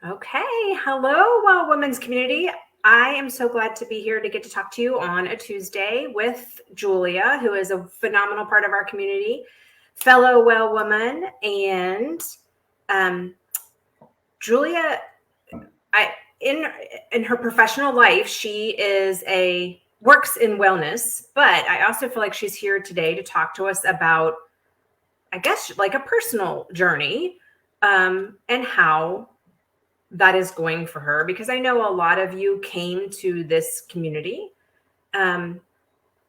Okay. Hello, Well Women's community. I am so glad to be here to get to talk to you on a Tuesday with Julia, who is a phenomenal part of our community, fellow well woman. And um, Julia, I in her professional life, she is a works in wellness, but I also feel like she's here today to talk to us about, I guess, like a personal journey, and how that is going for her, because I know a lot of you came to this community um,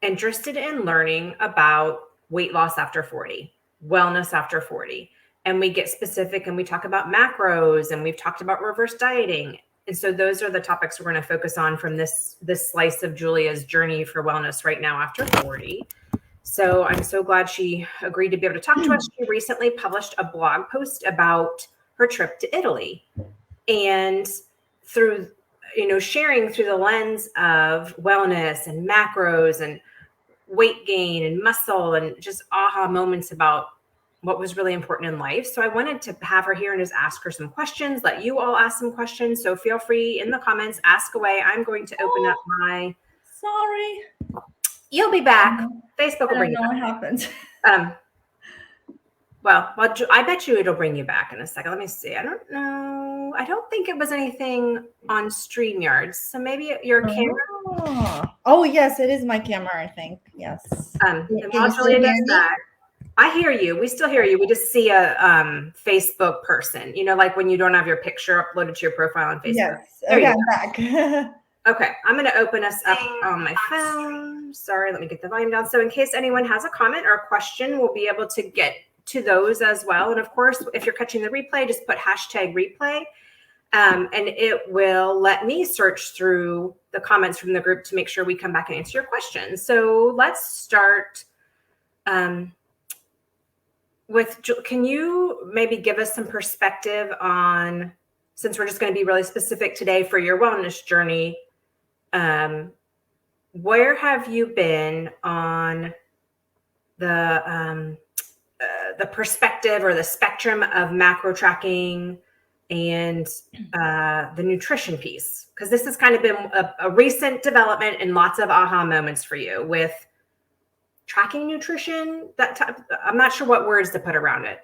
interested in learning about weight loss after 40, wellness after 40. And we get specific and we talk about macros, and we've talked about reverse dieting. And so those are the topics we're going to focus on from this slice of Julia's journey for wellness right now after 40. So I'm so glad she agreed to be able to talk to us. She recently published a blog post about her trip to Italy, and through sharing through the lens of wellness and macros and weight gain and muscle and just aha moments about what was really important in life. So I wanted to have her here and just ask her some questions, let you all ask some questions. So feel free in the comments, ask away. I'm going to open up my Sorry. You'll be back. Facebook I will bring don't you know what back. happened. Well, I bet you it'll bring you back in a second. Let me see. I don't know. I don't think it was anything on StreamYard. So maybe your camera. Oh, yes, it is my camera, I think. Yes. And Can while you still Julia hear does me? that, I hear you. We still hear you. We just see a Facebook person. Like when you don't have your picture uploaded to your profile on Facebook. Yes. There Okay, you I'm go. back. Okay, I'm going to open us up on my phone. Sorry, let me get the volume down. So in case anyone has a comment or a question, we'll be able to get to those as well. And of course, if you're catching the replay, just put #replay. And it will let me search through the comments from the group to make sure we come back and answer your questions. So let's start with, can you maybe give us some perspective on, since we're just going to be really specific today for your wellness journey, where have you been on the perspective or the spectrum of macro tracking and the nutrition piece? Because this has kind of been a recent development and lots of aha moments for you with tracking nutrition. I'm not sure what words to put around it.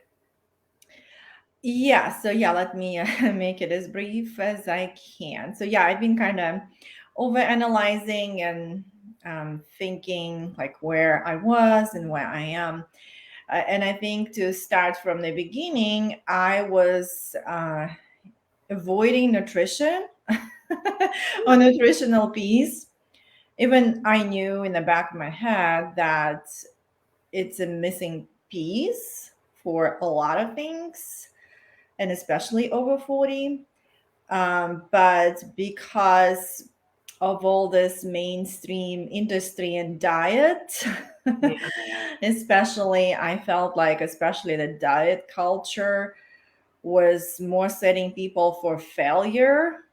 Yeah, so let me make it as brief as I can. So I've been kind of over analyzing and thinking like where I was and where I am. And I think to start from the beginning, I was avoiding nutrition or nutritional piece. Even I knew in the back of my head that it's a missing piece for a lot of things, and especially over 40. But because of all this mainstream industry and diet, especially, I felt like, especially the diet culture was more setting people for failure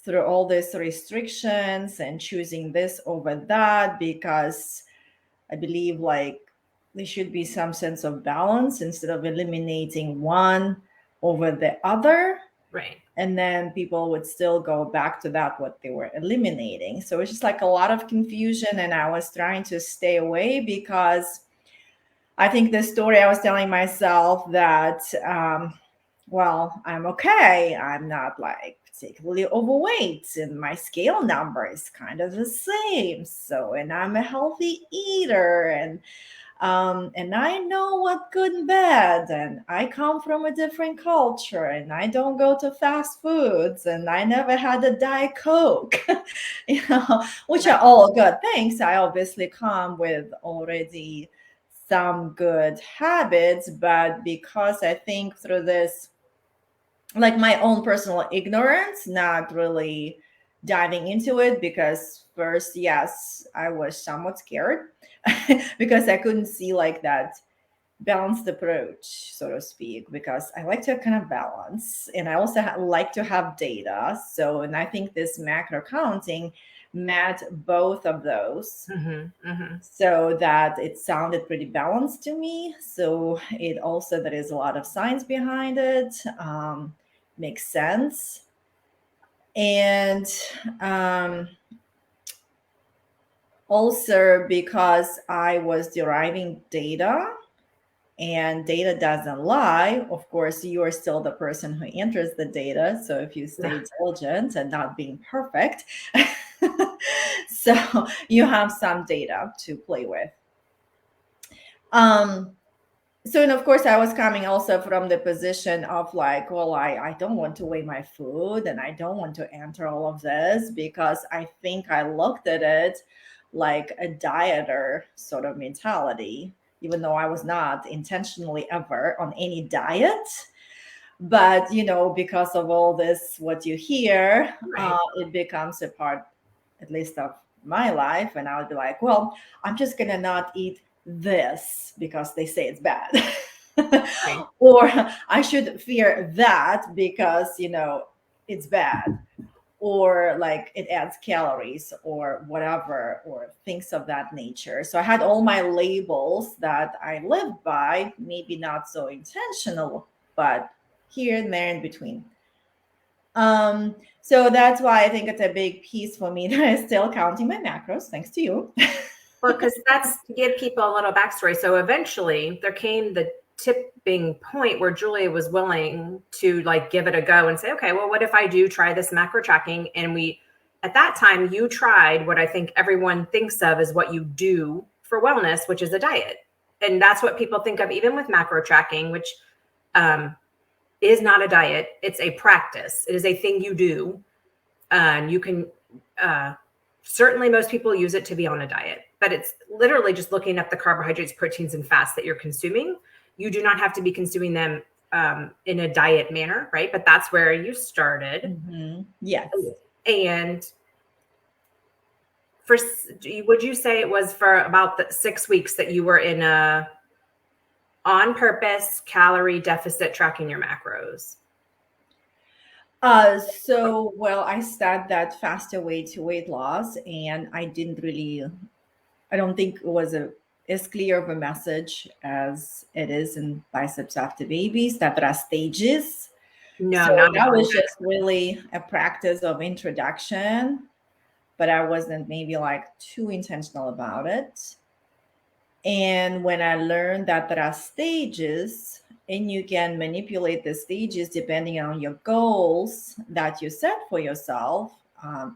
through all these restrictions and choosing this over that, because I believe like there should be some sense of balance instead of eliminating one over the other. Right. And then people would still go back to that what they were eliminating. So it's just like a lot of confusion, and I was trying to stay away because I think the story I was telling myself that well, I'm okay, I'm not like particularly overweight, and my scale number is kind of the same, so, and I'm a healthy eater, and I know what good and bad, and I come from a different culture, and I don't go to fast foods, and I never had a Diet Coke, which are all good things. I obviously come with already some good habits, but because I think through this, like my own personal ignorance, not really diving into it, because first, yes, I was somewhat scared because I couldn't see like that balanced approach, so to speak, because I like to kind of balance, and I also like to have data. So, and I think this macro counting met both of those, so that it sounded pretty balanced to me. So it also, there is a lot of science behind it, makes sense. And also because I was deriving data, and data doesn't lie. Of course, you are still the person who enters the data. So if you stay diligent and not being perfect, so you have some data to play with. So, and of course, I was coming also from the position of like, well, I don't want to weigh my food and I don't want to enter all of this, because I think I looked at it like a dieter sort of mentality, even though I was not intentionally ever on any diet. But, because of all this, what you hear, Right. it becomes a part, at least of my life. And I would be like, well, I'm just going to not eat this because they say it's bad. Right. Or I should fear that because, it's bad, or like it adds calories or whatever, or things of that nature. So I had all my labels that I lived by, maybe not so intentional, but here and there in between. So that's why I think it's a big piece for me that I'm still counting my macros, thanks to you. Well, because that's to give people a little backstory. So eventually there came the tipping point where Julia was willing to like give it a go and say, okay, well, what if I do try this macro tracking? And at that time, you tried what I think everyone thinks of as what you do for wellness, which is a diet. And that's what people think of, even with macro tracking, which is not a diet. It's a practice. It is a thing you do. And you can, certainly most people use it to be on a diet, but it's literally just looking up the carbohydrates, proteins, and fats that you're consuming. You do not have to be consuming them in a diet manner, right? But that's where you started. Mm-hmm. Yes. And would you say it was for about the 6 weeks that you were in a on purpose calorie deficit tracking your macros? Well, I started that faster way to weight loss, and I don't think it was as clear of a message as it is in Biceps After Babies, that there are stages. No, So not at that all. was just really a practice of introduction, but I wasn't maybe like too intentional about it. And when I learned that there are stages, and you can manipulate the stages depending on your goals that you set for yourself.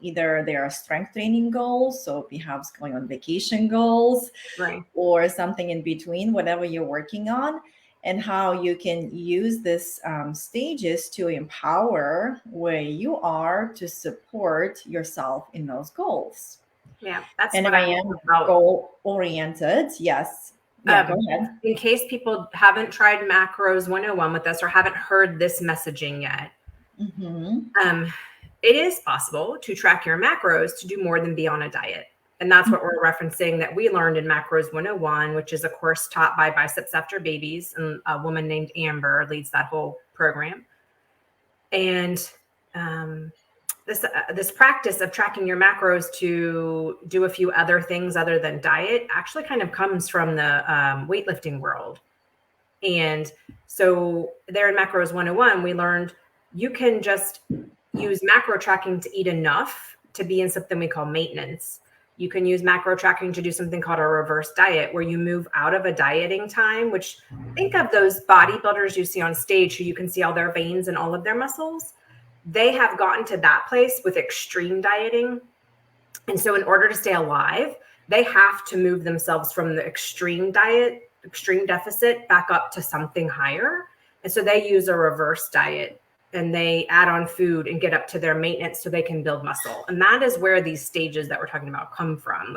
Either they are strength training goals, so perhaps going on vacation goals, Right. or something in between, whatever you're working on, and how you can use this stages to empower where you are to support yourself in those goals. Yeah, that's And what I I am love about. goal oriented. Yes. Yeah, go ahead. In case people haven't tried Macros 101 with us or haven't heard this messaging yet, Mm-hmm. it is possible to track your macros to do more than be on a diet. And that's what we're referencing that we learned in Macros 101, which is a course taught by Biceps After Babies. And a woman named Amber leads that whole program. And this practice of tracking your macros to do a few other things other than diet actually kind of comes from the weightlifting world. And so there in Macros 101, we learned you can just use macro tracking to eat enough to be in something we call maintenance. You can use macro tracking to do something called a reverse diet, where you move out of a dieting time, which think of those bodybuilders you see on stage who you can see all their veins and all of their muscles. They have gotten to that place with extreme dieting. And so in order to stay alive, they have to move themselves from the extreme diet, extreme deficit, back up to something higher. And so they use a reverse diet and they add on food and get up to their maintenance so they can build muscle. And that is where these stages that we're talking about come from.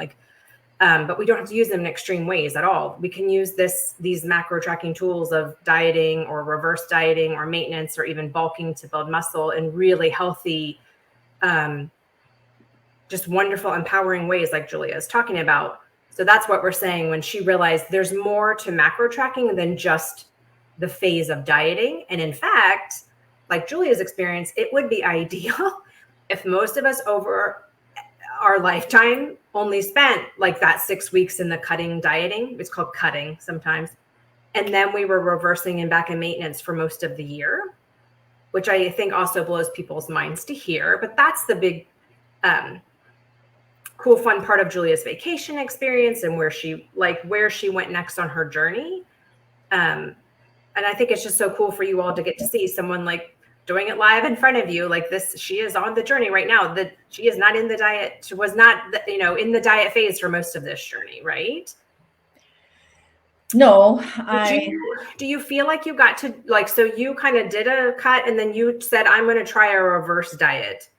But we don't have to use them in extreme ways at all. We can use these macro tracking tools of dieting or reverse dieting or maintenance or even bulking to build muscle in really healthy, just wonderful, empowering ways like Julia is talking about. So that's what we're saying when she realized there's more to macro tracking than just the phase of dieting. And in fact, like Julia's experience, it would be ideal if most of us over our lifetime only spent like that 6 weeks in the cutting dieting. It's called cutting sometimes. And then we were reversing and back in maintenance for most of the year. which I think also blows people's minds to hear. But that's the big, cool, fun part of Julia's vacation experience and where she went next on her journey. And I think it's just so cool for you all to get to see someone like doing it live in front of you like this. She is on the journey right now. That she is not in the diet. She was not, in the diet phase for most of this journey, right? No, do you feel like you got to so you kind of did a cut and then you said, I'm going to try a reverse diet?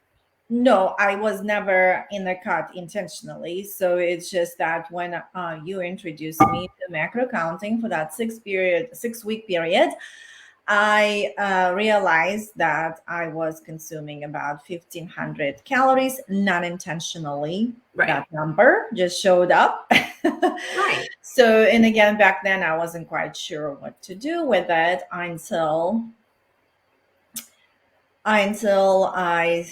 No, I was never in the cut intentionally. So it's just that when you introduced me to macro counting for that 6-week period, I realized that I was consuming about 1,500 calories, not intentionally. Right. That number just showed up. Right. So, and again, back then I wasn't quite sure what to do with it until I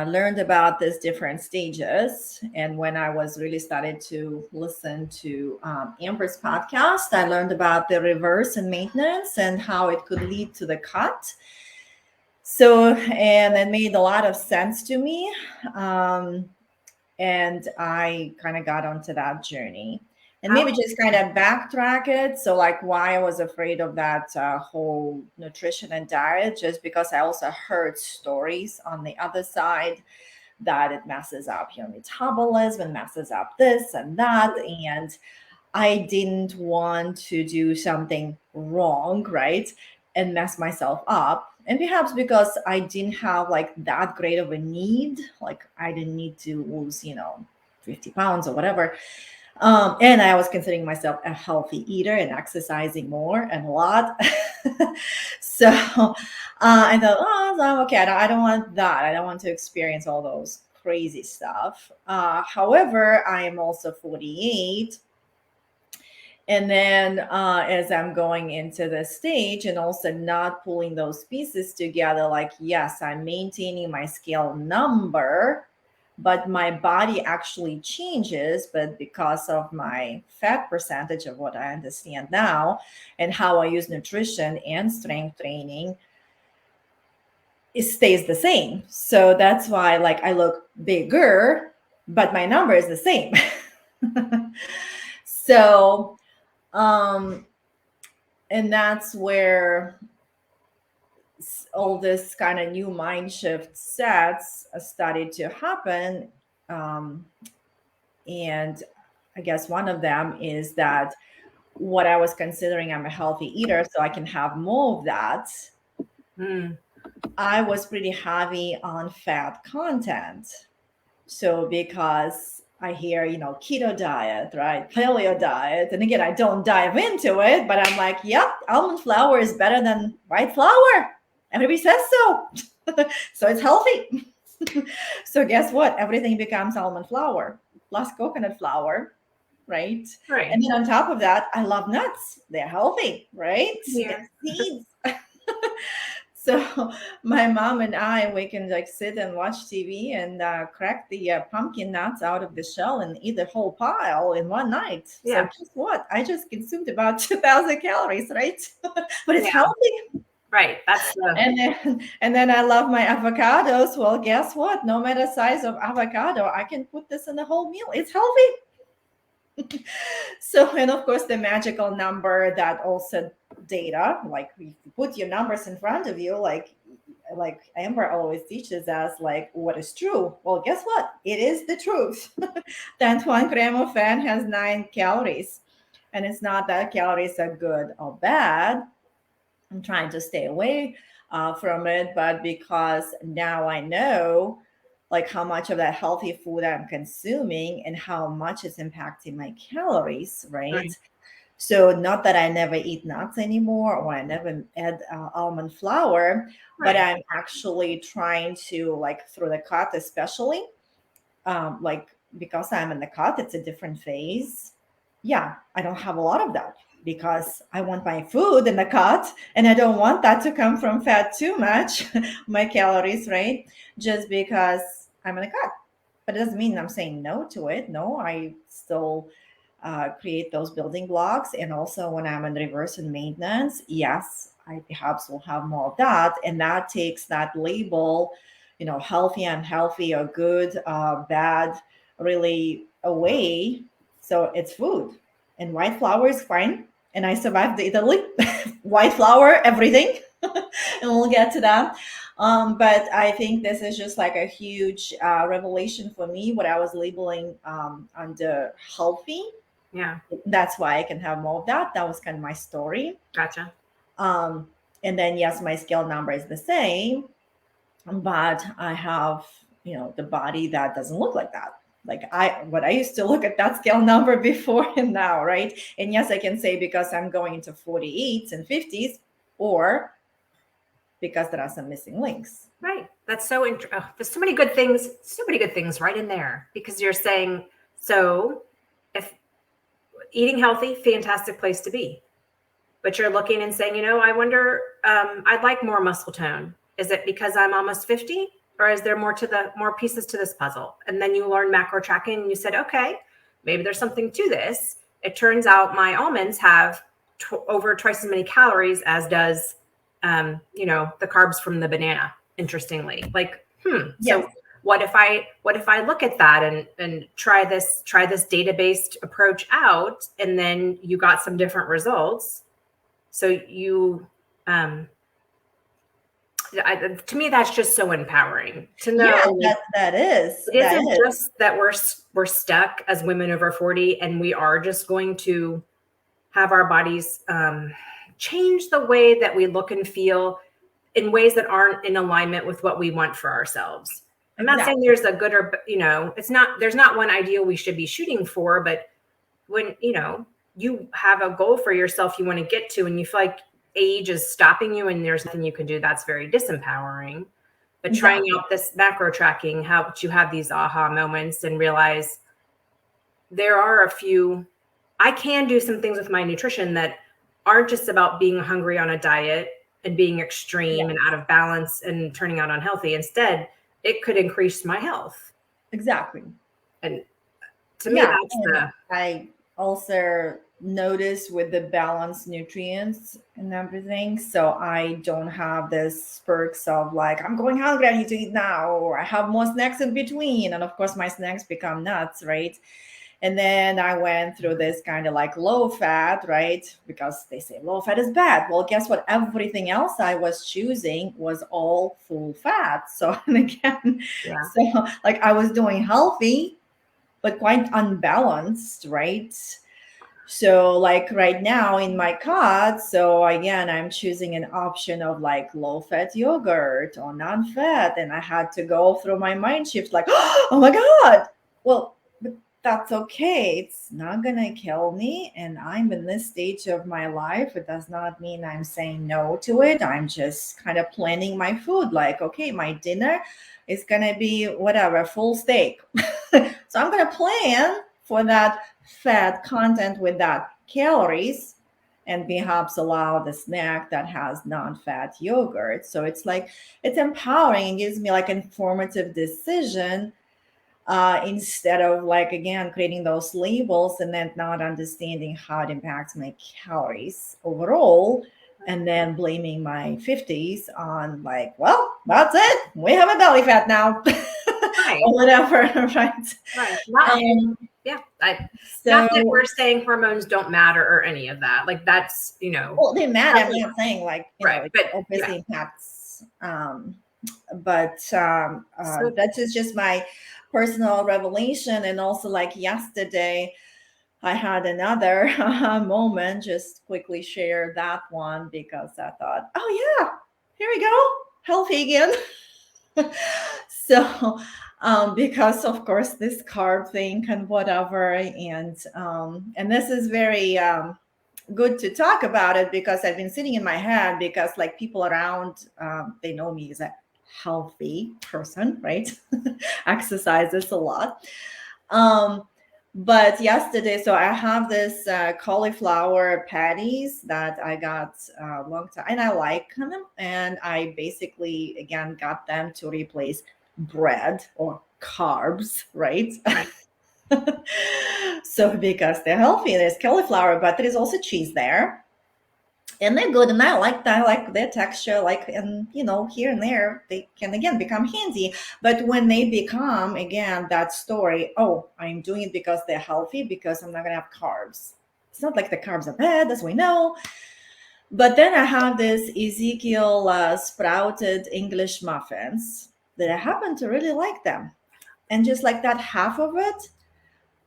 learned about these different stages. And when I was really started to listen to Amber's podcast, I learned about the reverse and maintenance and how it could lead to the cut. So, and it made a lot of sense to me. And I kind of got onto that journey. And maybe just kind of backtrack it. So, like, why I was afraid of that whole nutrition and diet, just because I also heard stories on the other side that it messes up your metabolism, messes up this and that. And I didn't want to do something wrong, right? And mess myself up. And perhaps because I didn't have like that great of a need, like I didn't need to lose, 50 pounds or whatever. And I was considering myself a healthy eater and exercising more and a lot. So I thought, I'm okay. I don't want that. I don't want to experience all those crazy stuff. However, I am also 48. And then as I'm going into the stage and also not pulling those pieces together, like, yes, I'm maintaining my scale number, but my body actually changes. But because of my fat percentage of what I understand now and how I use nutrition and strength training, it stays the same. So that's why like I look bigger, but my number is the same. So, and that's where all this kind of new mind shift sets started to happen. And I guess one of them is that what I was considering, I'm a healthy eater, so I can have more of that. I was pretty heavy on fat content. So because I hear, keto diet, right? Paleo diet. And again, I don't dive into it, but I'm like, yep, almond flour is better than white flour. Everybody says so. So it's healthy. So guess what? Everything becomes almond flour plus coconut flour, right? Right. And then on top of that, I love nuts. They're healthy, right? Yeah. Seeds. So my mom and I, we can like sit and watch TV and crack the pumpkin nuts out of the shell and eat the whole pile in one night. Yeah. So guess what? I just consumed about 2,000 calories, right? But it's healthy. Right. That's and then I love my avocados. Well, guess what? No matter size of avocado, I can put this in the whole meal. It's healthy. So, and of course, the magical number that also data, like you put your numbers in front of you, like Amber always teaches us, like what is true. Well, guess what? It is the truth. That 1 gram of fat has 9 calories. And it's not that calories are good or bad. I'm trying to stay away from it, but because now I know like how much of that healthy food I'm consuming and how much it's impacting my calories, right? So not that I never eat nuts anymore or I never add almond flour, but I'm actually trying to like through the cut, especially like because I'm in the cut, it's a different phase. Yeah, I don't have a lot of that because I want my food in the cut and I don't want that to come from fat too much, my calories, right? Just because I'm in a cut. But it doesn't mean I'm saying no to it. No, I still create those building blocks. And also when I'm in reverse and maintenance, yes, I perhaps will have more of that. And that takes that label, healthy, unhealthy, or good, bad, really away. So it's food. And white flour is fine. And I survived Italy. White flour, everything. And we'll get to that. But I think this is just like a huge revelation for me, what I was labeling under healthy. Yeah. That's why I can have more of that. That was kind of my story. Gotcha. Um, and then, yes, my scale number is the same, but I have, the body that doesn't look like that. Like what I used to look at that scale number before and now, right? And yes, I can say because I'm going into 48s and 50s, or because there are some missing links. Right. That's so interesting. There's so many good things right in there, because you're saying, so if eating healthy, fantastic place to be. But you're looking and saying, I wonder, I'd like more muscle tone. Is it because I'm almost 50? Or is there more pieces to this puzzle? And then you learn macro tracking and you said, okay, maybe there's something to this. It turns out my almonds have over twice as many calories as does, the carbs from the banana. Interestingly, like, Yes. So what if I look at that and try this data-based approach out, and then you got some different results. So you, to me, that's just so empowering to know. Yeah, that is. It isn't just that we're stuck as women over 40, and we are just going to have our bodies change the way that we look and feel in ways that aren't in alignment with what we want for ourselves. I'm not saying there's a good or, there's not one ideal we should be shooting for, but when, you have a goal for yourself you want to get to, and you feel like age is stopping you and there's nothing you can do, that's very disempowering. But trying out this macro tracking helps you have these aha moments and realize there are I can do some things with my nutrition that aren't just about being hungry on a diet and being extreme and out of balance and turning out unhealthy. Instead, it could increase my health. Exactly. And to me, that's I also notice with the balanced nutrients and everything. So I don't have this perks of like, I'm going hungry, I need to eat now, or I have more snacks in between. And of course, my snacks become nuts, right? And then I went through this kind of like low fat, right? Because they say low fat is bad. Well, guess what? Everything else I was choosing was all full fat. So, and again, so like I was doing healthy, but quite unbalanced, right? So like right now in my cart, so again, I'm choosing an option of like low fat yogurt or non-fat. And I had to go through my mind shift like, oh my God, well, but that's okay. It's not going to kill me. And I'm in this stage of my life. It does not mean I'm saying no to it. I'm just kind of planning my food like, okay, my dinner is going to be whatever, full steak. So I'm going to plan for that fat content with that calories, and perhaps allow the snack that has non-fat yogurt. So it's like, it's empowering and gives me like informative decision instead of like, again, creating those labels and then not understanding how it impacts my calories overall. And then blaming my 50s on like, well, that's it. We have a belly fat now. Right. Or whatever, right? Right. Not that we're saying hormones don't matter or any of that. Like that's, Well, they matter. I'm not saying like, right, but obviously impacts. But that is just my personal revelation. And also like yesterday, I had another moment, just quickly share that one because I thought, oh yeah, here we go, healthy again. So because of course this carb thing and whatever, and this is very good to talk about it because I've been sitting in my head because like people around they know me as a healthy person, right? Exercises a lot. But yesterday, so I have this cauliflower patties that I got a long time, and I like them. And I basically, again, got them to replace bread or carbs, right? So because they're healthy, there's cauliflower, but there is also cheese there. And they're good, and I like that. I like their texture, like, and here and there they can again become handy. But when they become again that story, oh, I'm doing it because they're healthy, because I'm not gonna have carbs. It's not like the carbs are bad, as we know. But then I have this Ezekiel sprouted English muffins that I happen to really like them, and just like that, half of it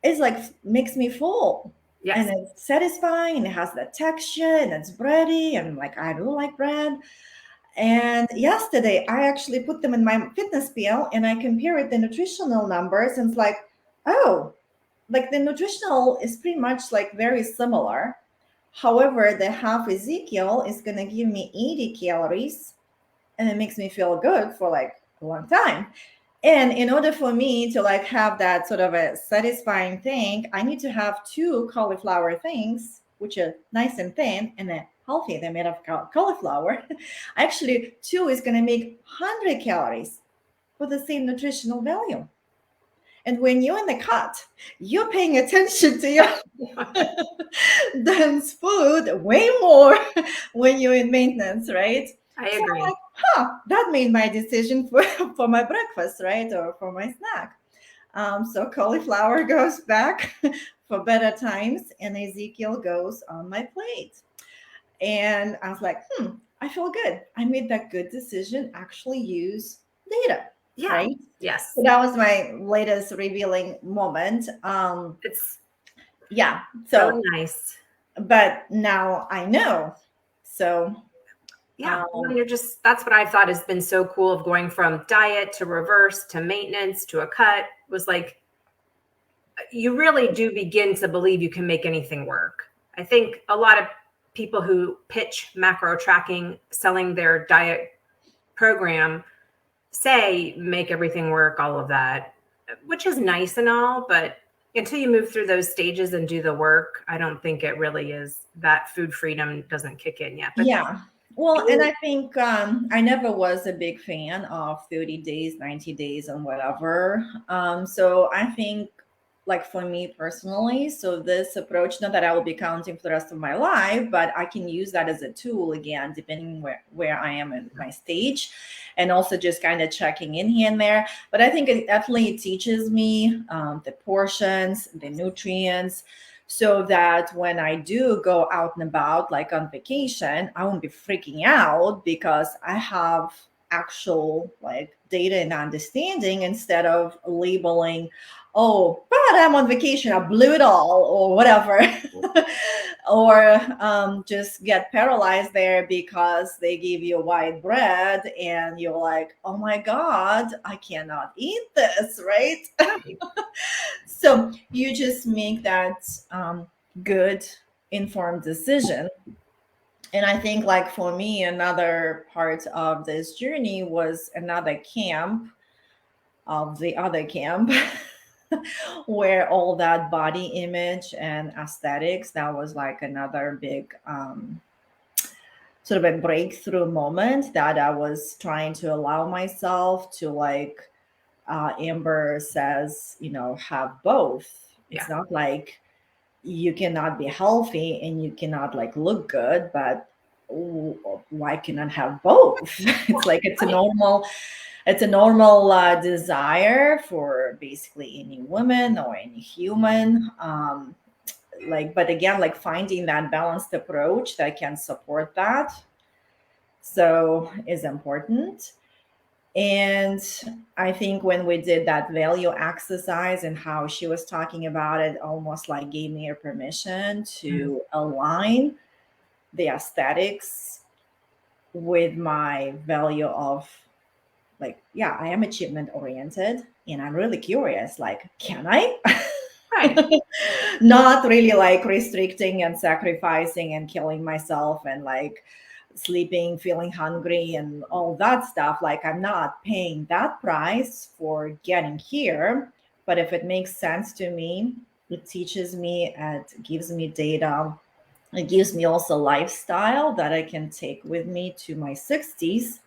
is like makes me full, and Yes. it's satisfying, and it has that texture, and it's bready, and like I do like bread. And yesterday I actually put them in my fitness pal, and I compared the nutritional numbers, and it's like, oh, like the nutritional is pretty much like very similar. However, the half Ezekiel is going to give me 80 calories, and it makes me feel good for like a long time. And in order for me to like have that sort of a satisfying thing, I need to have two cauliflower things, which are nice and thin and they're healthy. They're made of cauliflower. Actually, two is going to make 100 calories for the same nutritional value. And when you're in the cut, you're paying attention to your dense food way more when you're in maintenance, right? I So I'm agree. like, that made my decision for, for my breakfast, right? Or for my snack. So cauliflower goes back for better times, and Ezekiel goes on my plate. And I was like, I feel good. I made that good decision. Actually, use data, Yeah. right? So Yes. that was my latest revealing moment. It's Yeah. so So, nice. but now I know. So, Yeah. Well, um, you're just, that's what I thought has been so cool of going from diet to reverse to maintenance to a cut was like, you really do begin to believe you can make anything work. I think a lot of people who pitch macro tracking, selling their diet program, say make everything work, all of that, which is nice and all, but until you move through those stages and do the work, I don't think it really is, that food freedom doesn't kick in yet. But yeah. Well, and I think I never was a big fan of 30 days, 90 days, and whatever. So I think, like for me personally, so this approach, not that I will be counting for the rest of my life, but I can use that as a tool again, depending where I am in my stage, and also just kind of checking in here and there. But I think it definitely teaches me the portions, the nutrients, so that when I do go out and about, like on vacation, I won't be freaking out because I have actual like data and understanding instead of labeling, oh, but I'm on vacation, I blew it all, or whatever. Or just get paralyzed there because they give you white bread and you're like, oh my God, I cannot eat this, right? So you just make that good informed decision. And I think like for me, another part of this journey was another camp of the other camp where all that body image and aesthetics, that was like another big sort of a breakthrough moment that I was trying to allow myself to like Amber says, have both. It's yeah, not like you cannot be healthy and you cannot like look good, but why cannot have both? It's like right. it's a normal desire for basically any woman or any human. Like, but again, like finding that balanced approach that can support that, so is important. And I think when we did that value exercise and how she was talking about it, almost like gave me a permission Mm. to align the aesthetics with my value of like, yeah, I am achievement oriented and I'm really curious, like, can I? Right. Not really like restricting and sacrificing and killing myself and like sleeping, feeling hungry, and all that stuff. Like, I'm not paying that price for getting here. But if it makes sense to me, it teaches me, it gives me data, it gives me also lifestyle that I can take with me to my 60s,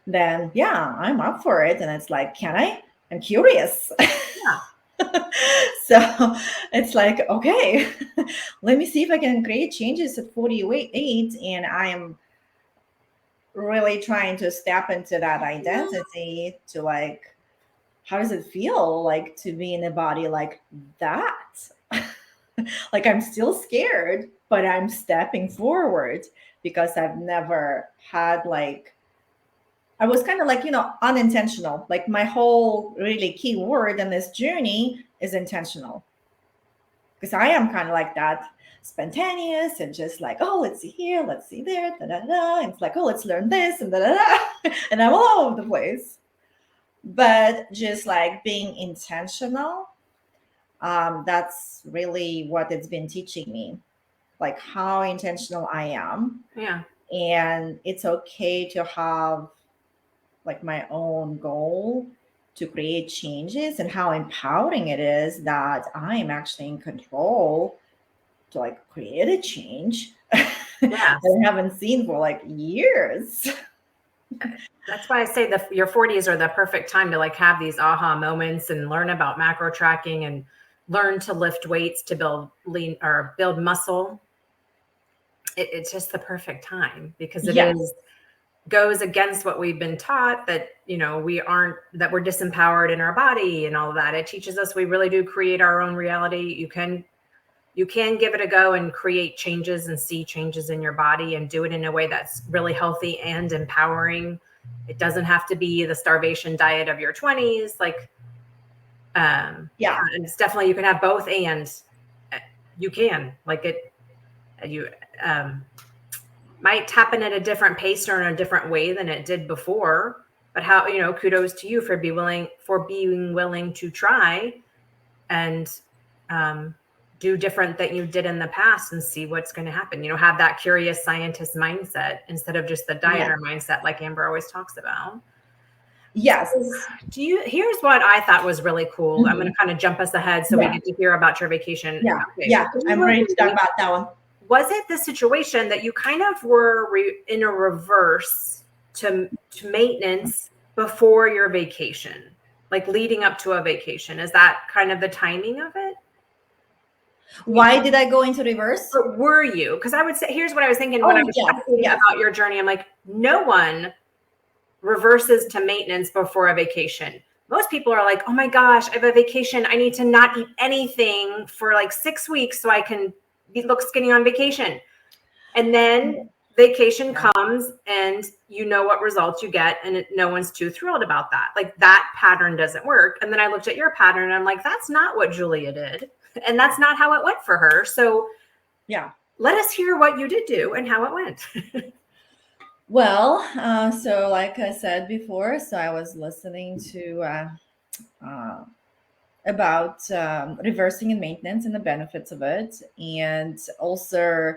then yeah, I'm up for it. And it's like, can I? I'm curious. Yeah. So it's like, okay, let me see if I can create changes at 48. And I am really trying to step into that identity to like, how does it feel like to be in a body like that? Like I'm still scared, but I'm stepping forward because I've never had like, I was kind of like, unintentional. Like my whole really key word in this journey is intentional. Because I am kind of like that, spontaneous and just like, oh, let's see here, let's see there, da da da. And it's like, oh, let's learn this and da da da. And I'm all over the place. But just like being intentional, that's really what it's been teaching me, like how intentional I am. Yeah. And it's okay to have like my own goal to create changes, and how empowering it is that I am actually in control to like create a change that Yes. I haven't seen for like years. That's why I say your 40s are the perfect time to like have these aha moments and learn about macro tracking and learn to lift weights to build lean or build muscle. It's just the perfect time because it Yes. goes against what we've been taught, that that we're disempowered in our body and all of that. It teaches us we really do create our own reality. You can give it a go and create changes and see changes in your body and do it in a way that's really healthy and empowering. It doesn't have to be the starvation diet of your 20s. Like, Yeah. it's definitely, you can have both, and you can like it. You might happen at a different pace or in a different way than it did before. But how, kudos to you for being willing to try and do different than you did in the past and see what's going to happen. Have that curious scientist mindset instead of just the dieter mindset, like Amber always talks about. Yes. So here's what I thought was really cool. Mm-hmm. I'm going to kind of jump us ahead so we get to hear about your vacation. Yeah. Okay, Yeah. I'm ready to talk about that one. Was it the situation that you kind of were in a reverse to maintenance before your vacation, like leading up to a vacation? Is that kind of the timing of it? Why did I go into reverse? Or were you? Because I would say, here's what I was thinking when I was talking about your journey. I'm like, no one reverses to maintenance before a vacation. Most people are like, oh my gosh, I have a vacation. I need to not eat anything for like 6 weeks so I can look skinny on vacation. And then vacation comes and you know what results you get, and no one's too thrilled about that. Like that pattern doesn't work. And then I looked at your pattern and I'm like, that's not what Julia did. And that's not how it went for her. So yeah, let us hear what you did do and how it went. Well, so like I said before, so I was listening to about reversing and maintenance and the benefits of it, and also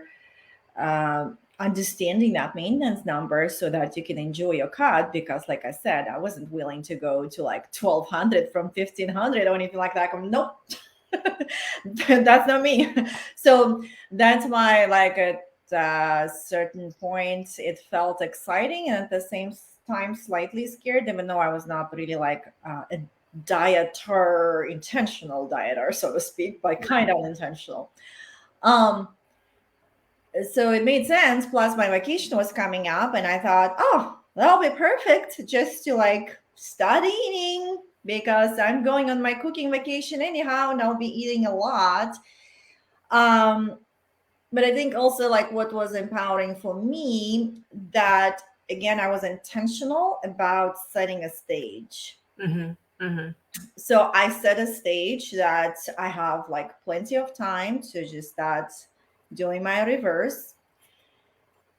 understanding that maintenance number so that you can enjoy your cut. Because, like I said, I wasn't willing to go to like 1,200 from 1,500 or anything like that. Nope. That's not me. So that's why, like at a certain point, it felt exciting and at the same time slightly scared, even though I was not really like a dieter, intentional dieter, so to speak, but kind of unintentional. So it made sense. Plus, my vacation was coming up, and I thought, oh, that'll be perfect just to like start eating, because I'm going on my cooking vacation anyhow, and I'll be eating a lot. But I think also like what was empowering for me, that again, I was intentional about setting a stage. Mm-hmm. Mm-hmm. So I set a stage that I have like plenty of time to just start doing my reverse,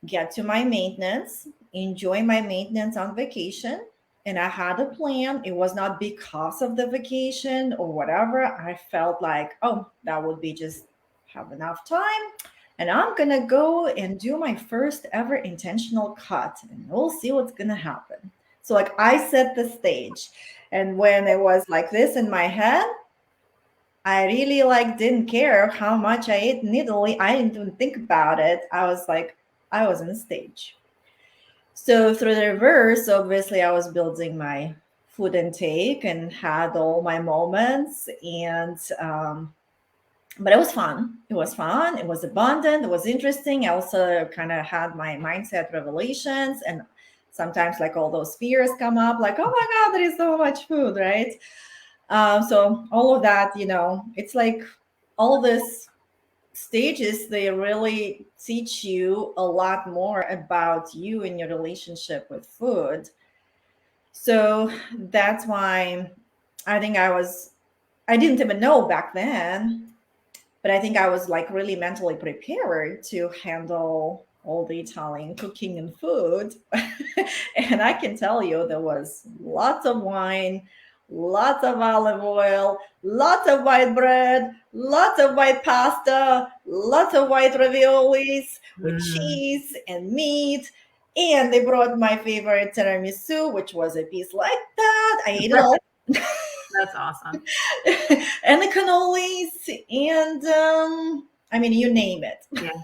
get to my maintenance, enjoy my maintenance on vacation. And I had a plan. It was not because of the vacation or whatever. I felt like, oh, that would be just have enough time. And I'm going to go and do my first ever intentional cut, and we'll see what's going to happen. So, like, I set the stage. And when it was like this in my head, I really like didn't care how much I ate in Italy. I didn't even think about it. I was like, I was on the stage. So through the reverse, obviously, I was building my food intake and had all my moments. And but it was fun. It was fun. It was abundant. It was interesting. I also kind of had my mindset revelations, and sometimes like all those fears come up, like, oh my God, there is so much food, right? So all of that, it's like all this stages, they really teach you a lot more about you and your relationship with food. So that's why I think I didn't even know back then, but I think I was like really mentally prepared to handle all the Italian cooking and food. And I can tell you there was lots of wine, lots of olive oil, lots of white bread, lots of white pasta, lots of white raviolis with Mm. cheese and meat. And they brought my favorite tiramisu, which was a piece like that. I ate it all. That's awesome. And the cannolis, and I mean, you name it. Yeah.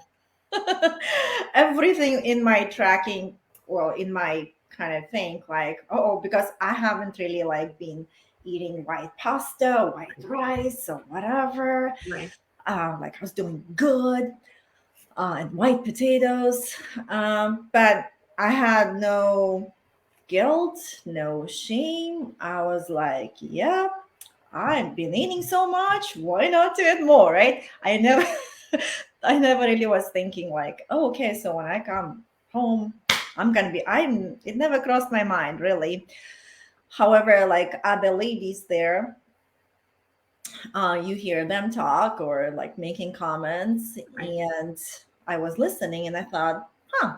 Everything in my tracking, well, in my kind of thing, like, oh, because I haven't really like been eating white pasta, white rice, or whatever. Right. Like I was doing good, and white potatoes, but I had no guilt, no shame. I was like, yeah, I've been eating so much. Why not do it more, right? I never, I never really was thinking like, oh, okay, so when I come home, I'm gonna be. I'm. It never crossed my mind really. However, like other ladies there, you hear them talk or like making comments, Right. and I was listening, and I thought, huh,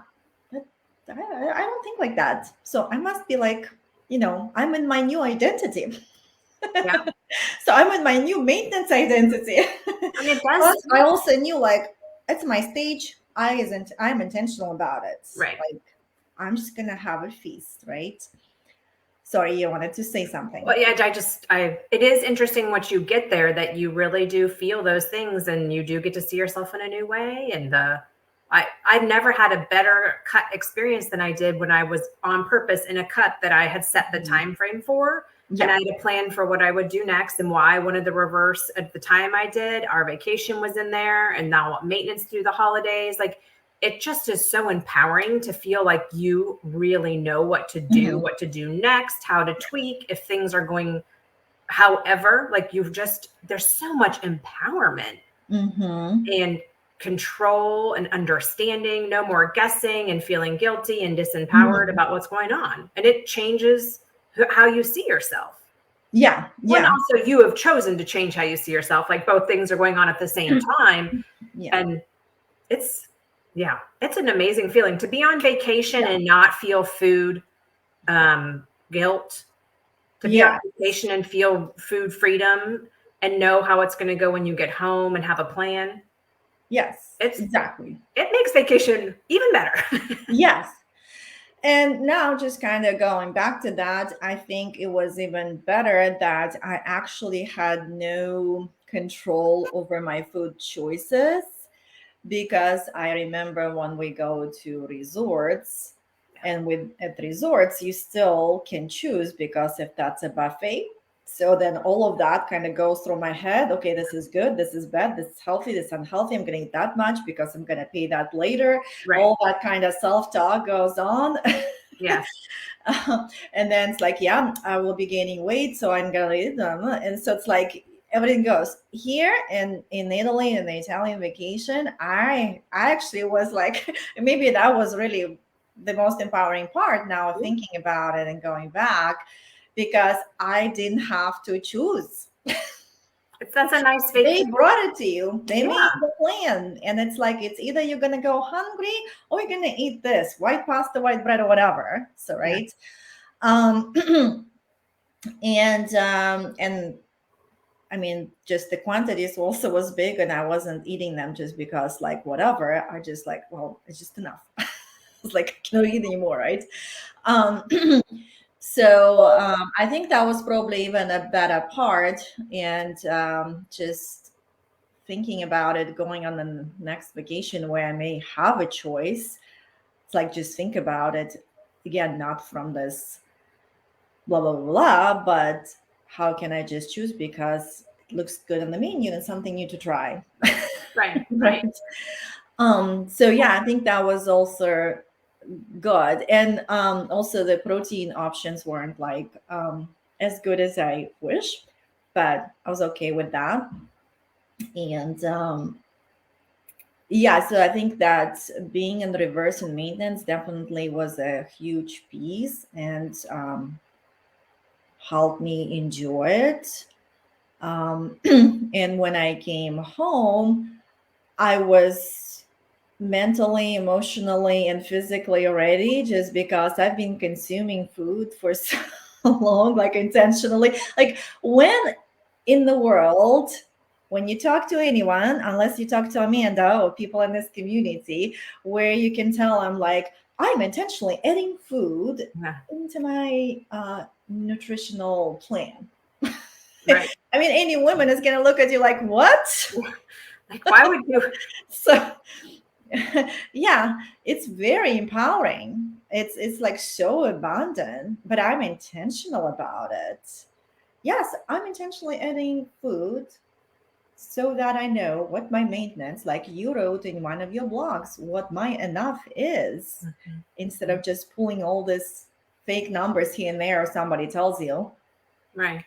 that, I don't think like that. So I must be like, I'm in my new identity. Yeah. So I'm in my new maintenance identity. And it does. Plus, I also knew like it's my stage. I'm intentional about it. Right. Like I'm just gonna have a feast, right? Sorry, you wanted to say something. Well, yeah, it is interesting what you get there, that you really do feel those things and you do get to see yourself in a new way. And I've never had a better cut experience than I did when I was on purpose in a cut that I had set the Mhm. time frame for. And I Yeah. had a plan for what I would do next and why I wanted the reverse at the time I did. Our vacation was in there, and now maintenance through the holidays. Like, it just is so empowering to feel like you really know Mhm. what to do next, how to tweak if things are going however. Like, there's so much empowerment Mhm. and control and understanding, no more guessing and feeling guilty and disempowered Mhm. about what's going on. And it changes how you see yourself. Yeah. When Yeah. also you have chosen to change how you see yourself, like both things are going on at the same time. Yeah. And it's, yeah, it's an amazing feeling to be on vacation Yeah. and not feel food guilt, to be on Yeah. vacation and feel food freedom and know how it's going to go when you get home and have a plan. Yes. It's Exactly. it makes vacation even better. Yes. And now, just kind of going back to that, I think it was even better that I actually had no control over my food choices, because I remember when we go to resorts, and with at resorts you still can choose, because if that's a buffet, so then all of that kind of goes through my head. Okay, this is good, this is bad, this is healthy, this is unhealthy, I'm going to eat that much because I'm going to pay that later. Right. All that kind of self-talk goes on. Yes. And then it's like, yeah, I will be gaining weight, so I'm gonna eat them. And so it's like everything goes here in Italy, in the Italian vacation. I actually was like, maybe that was really the most empowering part now thinking about it and going back, because I didn't have to choose. That's a nice They vacation. brought it to you. They Yeah. made the plan. And it's like, it's either you're going to go hungry or you're going to eat this white pasta, white bread, or whatever. So, Yeah. right. Um, and I mean, just the quantities also was big, and I wasn't eating them just because, like, whatever. I just like, well, it's just enough. It's like, I cannot eat anymore, right? Um, so I think that was probably even a better part. And just thinking about it, going on the next vacation where I may have a choice, it's like, just think about it again, not from this blah, blah, blah, blah. But how can I just choose because it looks good on the menu and something new to try? Right. Right. Right. Right. So yeah, I think that was also good. And also the protein options weren't like as good as I wish, but I was okay with that. And yeah, so I think that being in reverse and maintenance definitely was a huge piece and helped me enjoy it. And when I came home, I was mentally, emotionally, and physically ready just because I've been consuming food for so long, like intentionally. Like, when in the world, when you talk to anyone, unless you talk to Amanda or people in this community, where you can tell I'm like, I'm intentionally adding food Yeah. into my nutritional plan. Right. I mean, any woman is going to look at you like, what? Like, why would you? So, yeah, it's very empowering. It's like so abundant, but I'm intentional about it. Yes, I'm intentionally adding food so that I know what my maintenance, like you wrote in one of your blogs, what my enough is, Mhm. instead of just pulling all this fake numbers here and there, somebody tells you. Right.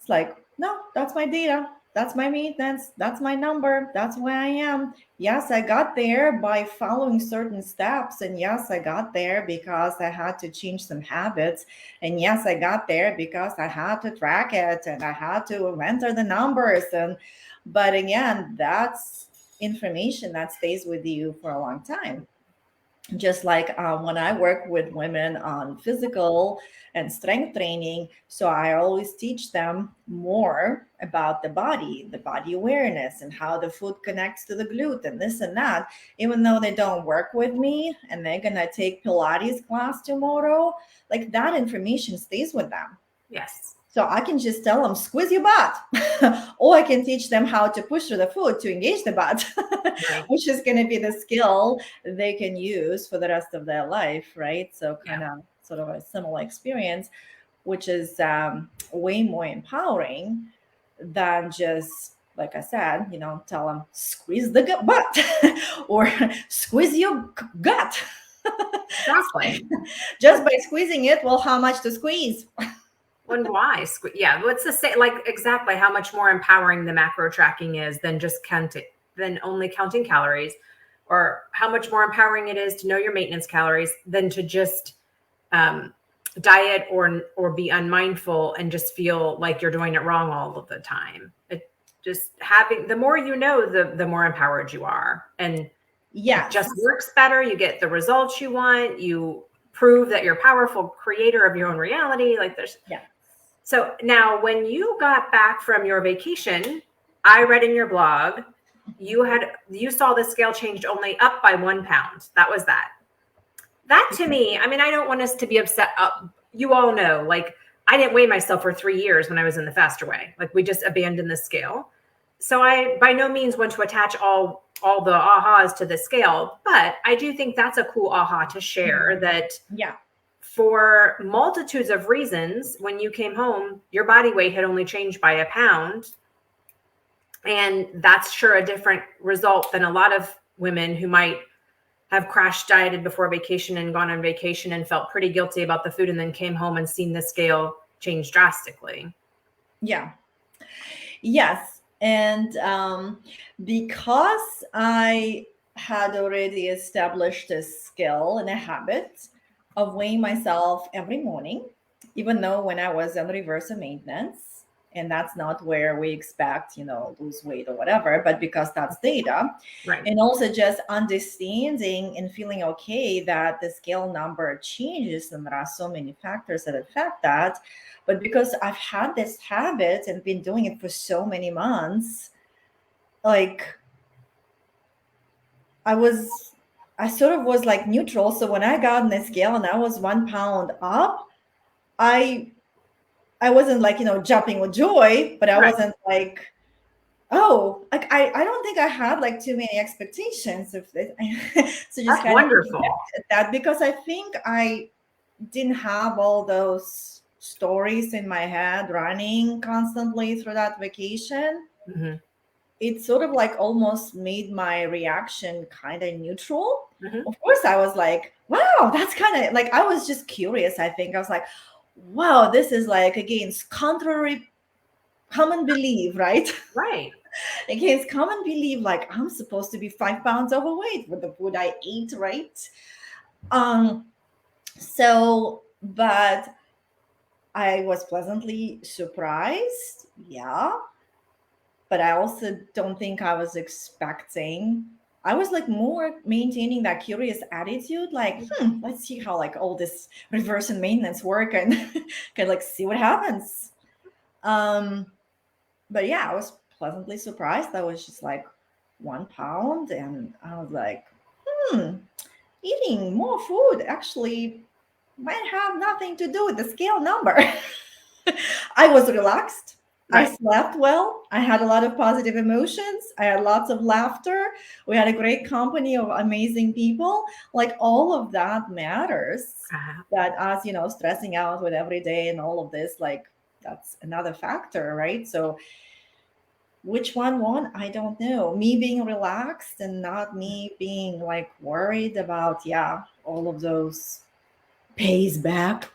It's like, no, that's my data. That's my maintenance. That's my number. That's where I am. Yes, I got there by following certain steps. And yes, I got there because I had to change some habits. And yes, I got there because I had to track it and I had to enter the numbers. But again, that's information that stays with you for a long time. Just like when I work with women on physical and strength training, so I always teach them more about the body awareness, and how the food connects to the gluten, this and that. Even though they don't work with me and they're gonna take Pilates class tomorrow, like that information stays with them. Yes. So I can just tell them, squeeze your butt. Or I can teach them how to push through the food to engage the butt, Right. which is going to be the skill they can use for the rest of their life, right? So Yeah. kind of sort of a similar experience, which is way more empowering than just, like I said, tell them, squeeze the butt or squeeze your gut. Exactly. Just by squeezing it, well, how much to squeeze? When why? Yeah. What's the say? Like, exactly how much more empowering the macro tracking is than just counting, than only counting calories, or how much more empowering it is to know your maintenance calories than to just um, diet or be unmindful and just feel like you're doing it wrong all of the time. It just having the more you know, the more empowered you are, and it Yes. just works better. You get the results you want. You prove that you're a powerful creator of your own reality. Like there's Yeah. so now when you got back from your vacation, I read in your blog, you saw the scale changed only up by 1 pound. That was that. That to me, I mean, I don't want us to be upset. You all know, like I didn't weigh myself for 3 years when I was in the faster way. Like we just abandoned the scale. So I by no means want to attach all the ahas to the scale, but I do think that's a cool aha to share that Yeah. for multitudes of reasons, when you came home, your body weight had only changed by a pound. And that's sure a different result than a lot of women who might have crash dieted before vacation and gone on vacation and felt pretty guilty about the food and then came home and seen the scale change drastically. Yeah. Yes. And because I had already established a skill and a habit of weighing myself every morning, even though when I was on reverse maintenance, and that's not where we expect, lose weight or whatever, but because that's data. Right. And also just understanding and feeling okay that the scale number changes and there are so many factors that affect that. But because I've had this habit and been doing it for so many months, like I was, I sort of was like neutral. So when I got on the scale and I was 1 pound up, I I wasn't like, jumping with joy, but I Right. wasn't like, oh, like I don't think I had like too many expectations of this. So just That's kind of wonderful. at that, because I think I didn't have all those stories in my head running constantly through that vacation, Mm-hmm. it sort of like almost made my reaction kind of neutral. Mm-hmm. Of course, I was like, wow, that's kind of like, I was just curious. I think I was like, wow, this is like against contrary common belief, right? Right. Against common belief, like I'm supposed to be 5 pounds overweight with the food I eat, right? Um, but I was pleasantly surprised. Yeah. But I also don't think I was expecting. I was like more maintaining that curious attitude, like, let's see how like all this reverse and maintenance work and can like see what happens. Um, but yeah, I was pleasantly surprised. That was just like 1 pound, and I was like, hmm, eating more food actually might have nothing to do with the scale number. I was relaxed. I Right. slept well. I had a lot of positive emotions. I had lots of laughter. We had a great company of amazing people. Like all of that matters. Uh-huh. That us, stressing out with every day and all of this, like that's another factor, right? So which one won? I don't know. Me being relaxed and not me being like worried about, yeah, all of those pays back.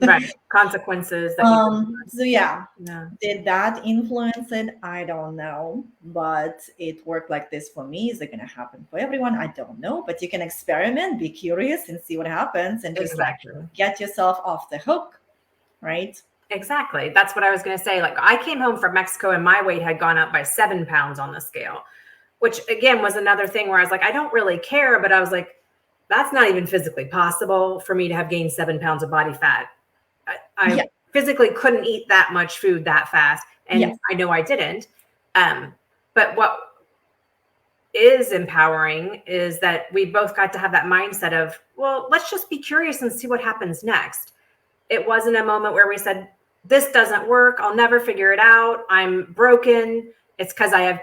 Right. Consequences that you didn't want. So yeah, Yeah. did that influence it? I don't know, but it worked like this for me. Is it going to happen for everyone? I don't know, but you can experiment, be curious, and see what happens, and just like Exactly. get yourself off the hook, right? Exactly. That's what I was going to say. Like I came home from Mexico and my weight had gone up by 7 pounds on the scale, which again was another thing where I was like, I don't really care, but I was like, that's not even physically possible for me to have gained 7 pounds of body fat. I Yeah, physically couldn't eat that much food that fast. And yes, I know I didn't. But what is empowering is that we both got to have that mindset of, well, let's just be curious and see what happens next. It wasn't a moment where we said, this doesn't work. I'll never figure it out. I'm broken. It's because I have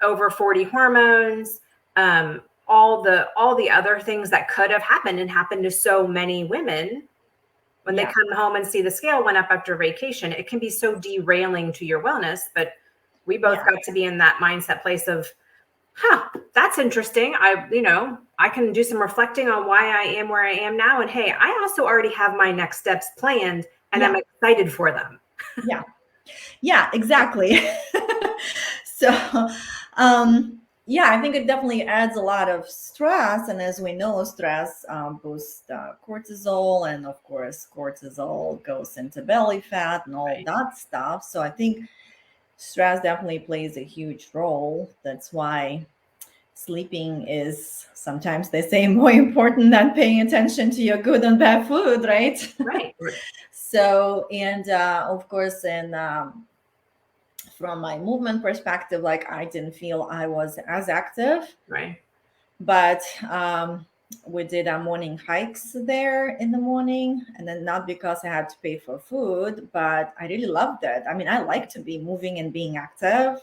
over 40 hormones. All the other things that could have happened and happened to so many women when they yeah, come home and see the scale went up after vacation. It can be so derailing to your wellness, but we both yeah, got to be in that mindset place of, that's interesting. I can do some reflecting on why I am where I am now. And hey, I also already have my next steps planned and I'm yeah, excited for them. yeah, yeah, exactly. So, yeah, I think it definitely adds a lot of stress. And as we know, stress boosts cortisol. And of course, cortisol goes into belly fat and all Right. that stuff. So I think stress definitely plays a huge role. That's why sleeping is sometimes they say more important than paying attention to your good and bad food, right? Right. So, and of course, and from my movement perspective, like I didn't feel I was as active, Right. but we did our morning hikes there in the morning. And then not because I had to pay for food, but I really loved it. I mean, I like to be moving and being active.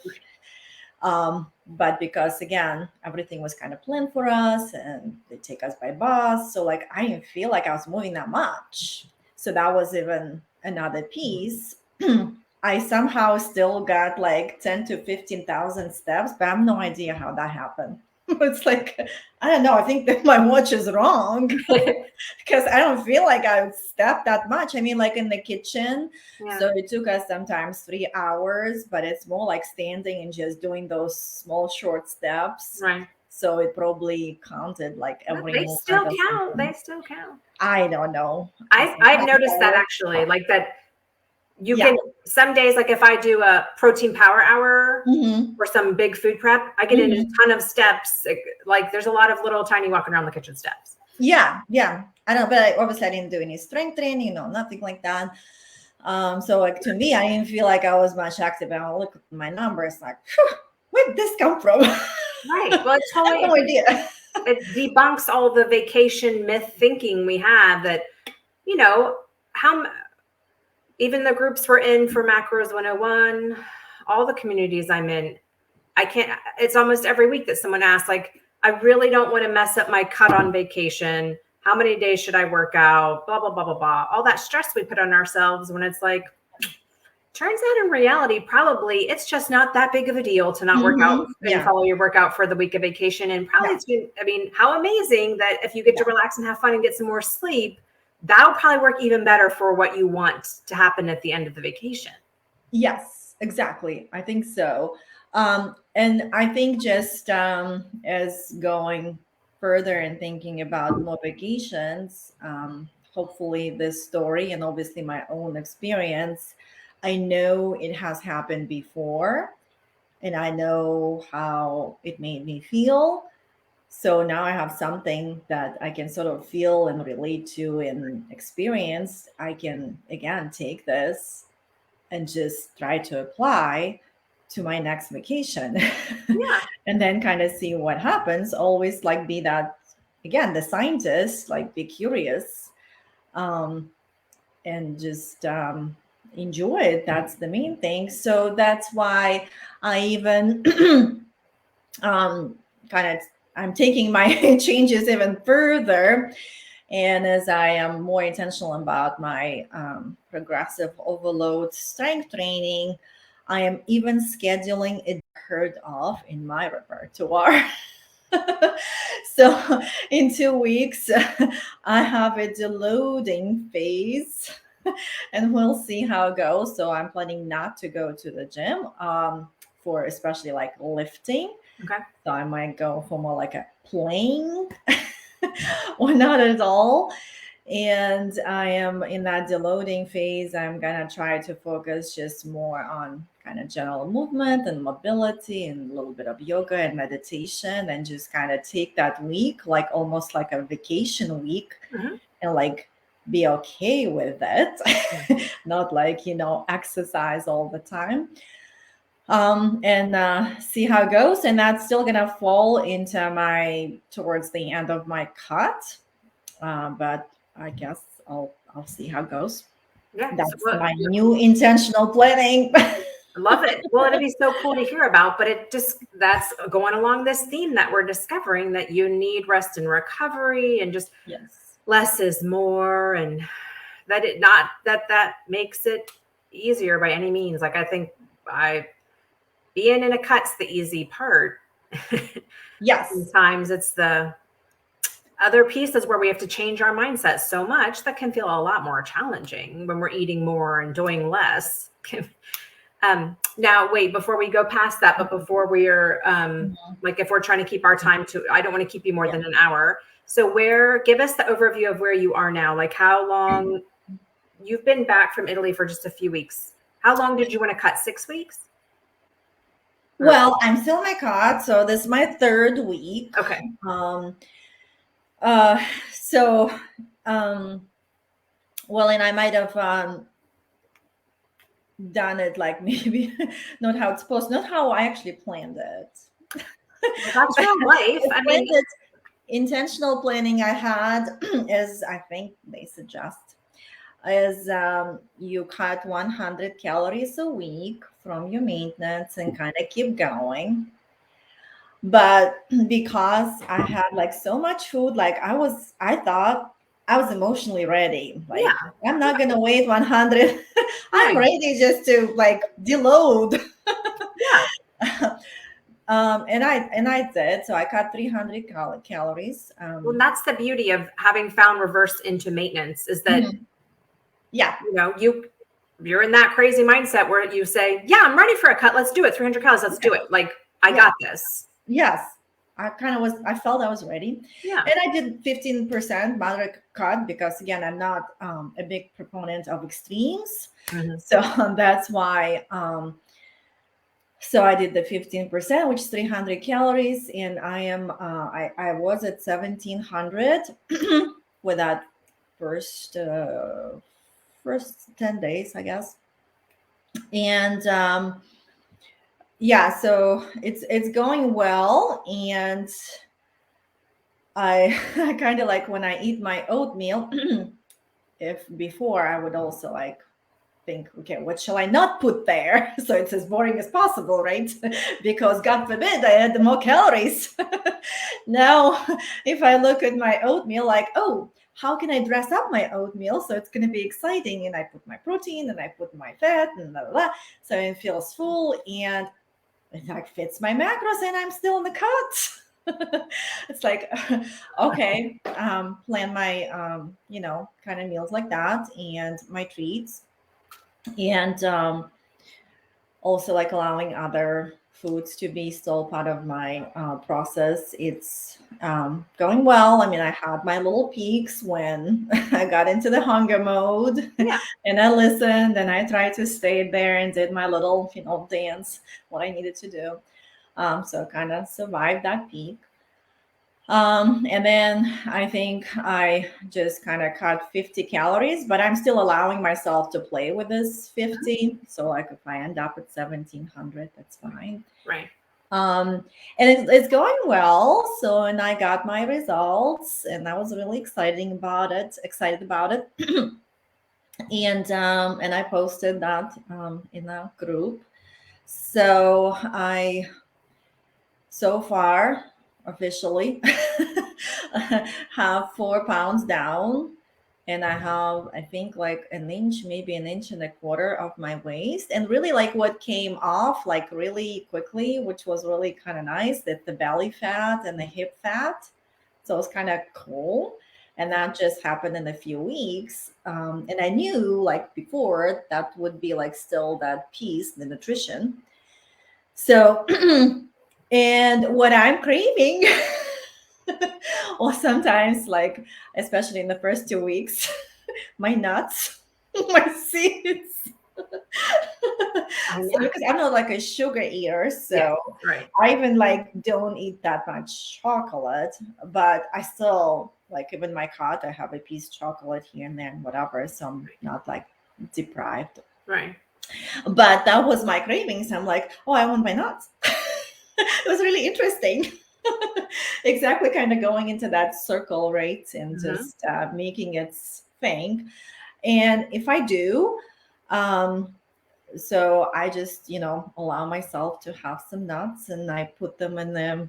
But because again, everything was kind of planned for us and they take us by bus. So like I didn't feel like I was moving that much. So that was even another piece. I somehow still got like 10 to 15,000 steps, but I have no idea how that happened. It's like, I don't know. I think that my watch is wrong because I don't feel like I would step that much. I mean, like in the kitchen. Yeah. So it took us sometimes 3 hours, but it's more like standing and just doing those small short steps. Right. So it probably counted like every They movement. still Of count. They something. still count. I don't know. I've noticed that actually, like that you Yeah. can some days, like if I do a protein power hour Hmm. or some big food prep, I get in a ton of steps. Like there's a lot of little tiny walking around the kitchen steps. Yeah. Yeah. I know, but obviously I didn't do any strength training, nothing like that. So like to me, I didn't feel like I was much active. And I look at my numbers like, where did this come from? Right. Well, it's I have totally, no idea. it debunks all the vacation myth thinking we have that, you know, how even the groups we're in for Macros 101, all the communities I'm in, it's almost every week that someone asks, like, I really don't want to mess up my cut on vacation. how many days should I work out, blah, blah, blah, blah, blah. All that stress we put on ourselves when it's like, turns out in reality, probably it's just not that big of a deal to not work out and Yeah. follow your workout for the week of vacation. And probably, Yeah. I mean, how amazing that if you get to Yeah. relax and have fun and get some more sleep, that'll probably work even better for what you want to happen at the end of the vacation. Yes, exactly. I think so. And I think just as going further and thinking about more vacations, hopefully this story and obviously my own experience, I know it has happened before and I know how it made me feel. So now I have something that I can sort of feel and relate to and experience. I can again take this and just try to apply to my next vacation Yeah. and then kind of see what happens. Always like be that, again, the scientist, like be curious, um, and just enjoy it. That's the main thing. So that's why I even kind of I'm taking my changes even further. And as I am more intentional about my progressive overload strength training, I am even scheduling it heard of in my repertoire. So in 2 weeks, I have a deloading phase and we'll see how it goes. So I'm planning not to go to the gym for especially like lifting. Okay. So I might go for more like a playing or not at all. And I am in that deloading phase. I'm gonna try to focus just more on kind of general movement and mobility and a little bit of yoga and meditation and just kind of take that week like almost like a vacation week Mhm. and like be okay with it. Not like, exercise all the time. And see how it goes. And that's still gonna fall into my towards the end of my cut. But I guess I'll see how it goes. Yeah. So That's my new intentional planning. I love it. Well, it'd be so cool to hear about, but that's going along this theme that we're discovering that you need rest and recovery and just Yes. less is more, and that it not that makes it easier by any means. Like I think I being in a cut's the easy part. Yes. Sometimes it's the other pieces where we have to change our mindset so much that can feel a lot more challenging when we're eating more and doing less. Now, wait, before we go past that, but before we're Mhm. like, if we're trying to keep our time to, I don't want to keep you more Yeah. than an hour. So, give us the overview of where you are now. Like, how long you've been back from Italy for just a few weeks? How long did you want to cut? 6 weeks? Well, I'm still in my cot, so this is my third week. Okay. Um, uh, so, well, and I might have done it like maybe not how it's supposed, not how I actually planned it. Well, that's real life. I I planned mean, it intentional planning I had is I think they suggest is you cut 100 calories a week from your maintenance and kind of keep going. But because I had like so much food, like I thought I was emotionally ready. Like yeah, I'm not gonna wait 100. I'm right. ready just to like deload. Yeah. And I did. So I cut 300 calories. Well, that's the beauty of having found reverse into maintenance is that, Mhm. Yeah. you're in that crazy mindset where you say, yeah, I'm ready for a cut. Let's do it. 300 calories. Let's do it. Like, I Yeah. got this. Yes. I felt I was ready. Yeah. And I did 15% moderate cut because, again, I'm not a big proponent of extremes. Mhm. So that's why. So I did the 15%, which is 300 calories. And I was at 1700 with that first 10 days, I guess. And yeah, so it's going well. And I kind of like when I eat my oatmeal, if before I would also like think, okay, what shall I not put there? So it's as boring as possible, right? Because God forbid I add more calories. Now, if I look at my oatmeal, like, oh, how can I dress up my oatmeal so it's going to be exciting? And I put my protein and I put my fat and blah, blah, blah. So it feels full and it like fits my macros and I'm still in the cut. It's like, okay, plan my, kind of meals like that and my treats. And also like allowing other foods to be still part of my process. It's going well. I mean, I had my little peaks when I got into the hunger mode. Yeah. And I listened and I tried to stay there and did my little, dance, what I needed to do. So kind of survived that peak. And then I think I just kind of cut 50 calories, but I'm still allowing myself to play with this 50. So like if I end up at 1700, that's fine. Right. And it's going well. So, and I got my results and I was really excited about it. And I posted that in a group. So so far officially have 4 pounds down, and I have, I think, like an inch, maybe an inch and a quarter of my waist. And really like what came off like really quickly, which was really kind of nice, that the belly fat and the hip fat. So it was kind of cool. And that just happened in a few weeks. And I knew like before that would be like still that piece, the nutrition. So and what I'm craving, or sometimes, like, especially in the first 2 weeks, my nuts, my seeds. So because I'm not like a sugar eater, so right. I even like don't eat that much chocolate, but I still like even my cat, I have a piece of chocolate here and there and whatever. So I'm not like deprived. Right. But that was my cravings. I'm like, oh, I want my nuts. It was really interesting. Exactly, kind of going into that circle, right? And just making its thing. And if I do, so I just, allow myself to have some nuts and I put them in the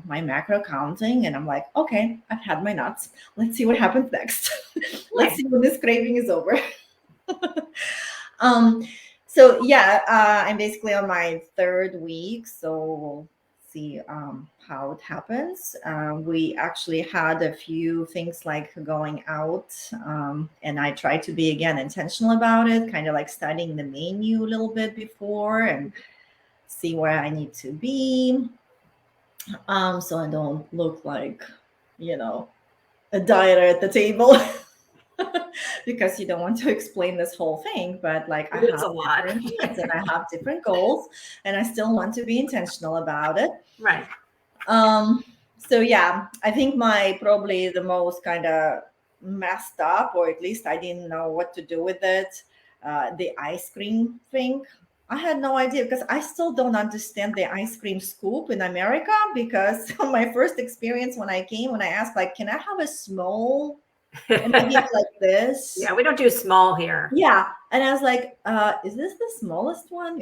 my macro counting, and I'm like, okay, I've had my nuts. Let's see what happens next. Let's see when this craving is over. So yeah, I'm basically on my 3rd week, so we'll see how it happens. We actually had a few things like going out, and I tried to be again intentional about it, kind of like studying the menu a little bit before and see where I need to be, so I don't look like, a dieter at the table. Because you don't want to explain this whole thing, but like I have different needs and I have different goals, and I still want to be intentional about it. Right. So yeah, I think my probably the most kind of messed up, or at least I didn't know what to do with it, the ice cream thing. I had no idea because I still don't understand the ice cream scoop in America, because my first experience when I came, when I asked like, can I have a small, or maybe it's like this? Yeah, we don't do small here. Yeah. And I was like, is this the smallest one?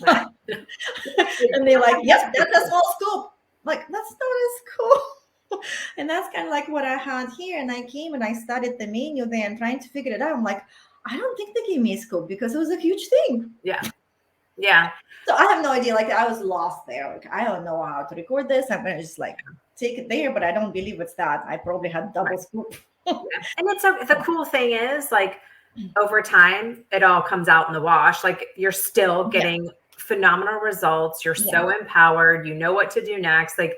And they're like, yes, that's a small scoop. Like, that's not as cool. And that's kind of like what I had here. And I came and I studied the menu there and trying to figure it out. I'm like, I don't think they gave me a scoop because it was a huge thing. Yeah. Yeah. So I have no idea. Like, I was lost there. Like, I don't know how to record this. I'm going to just like take it there, but I don't believe it's that. I probably had double scoop. Yeah. And it's the cool thing is, like, over time, it all comes out in the wash. Like, you're still getting phenomenal results. You're so empowered. You know what to do next. Like,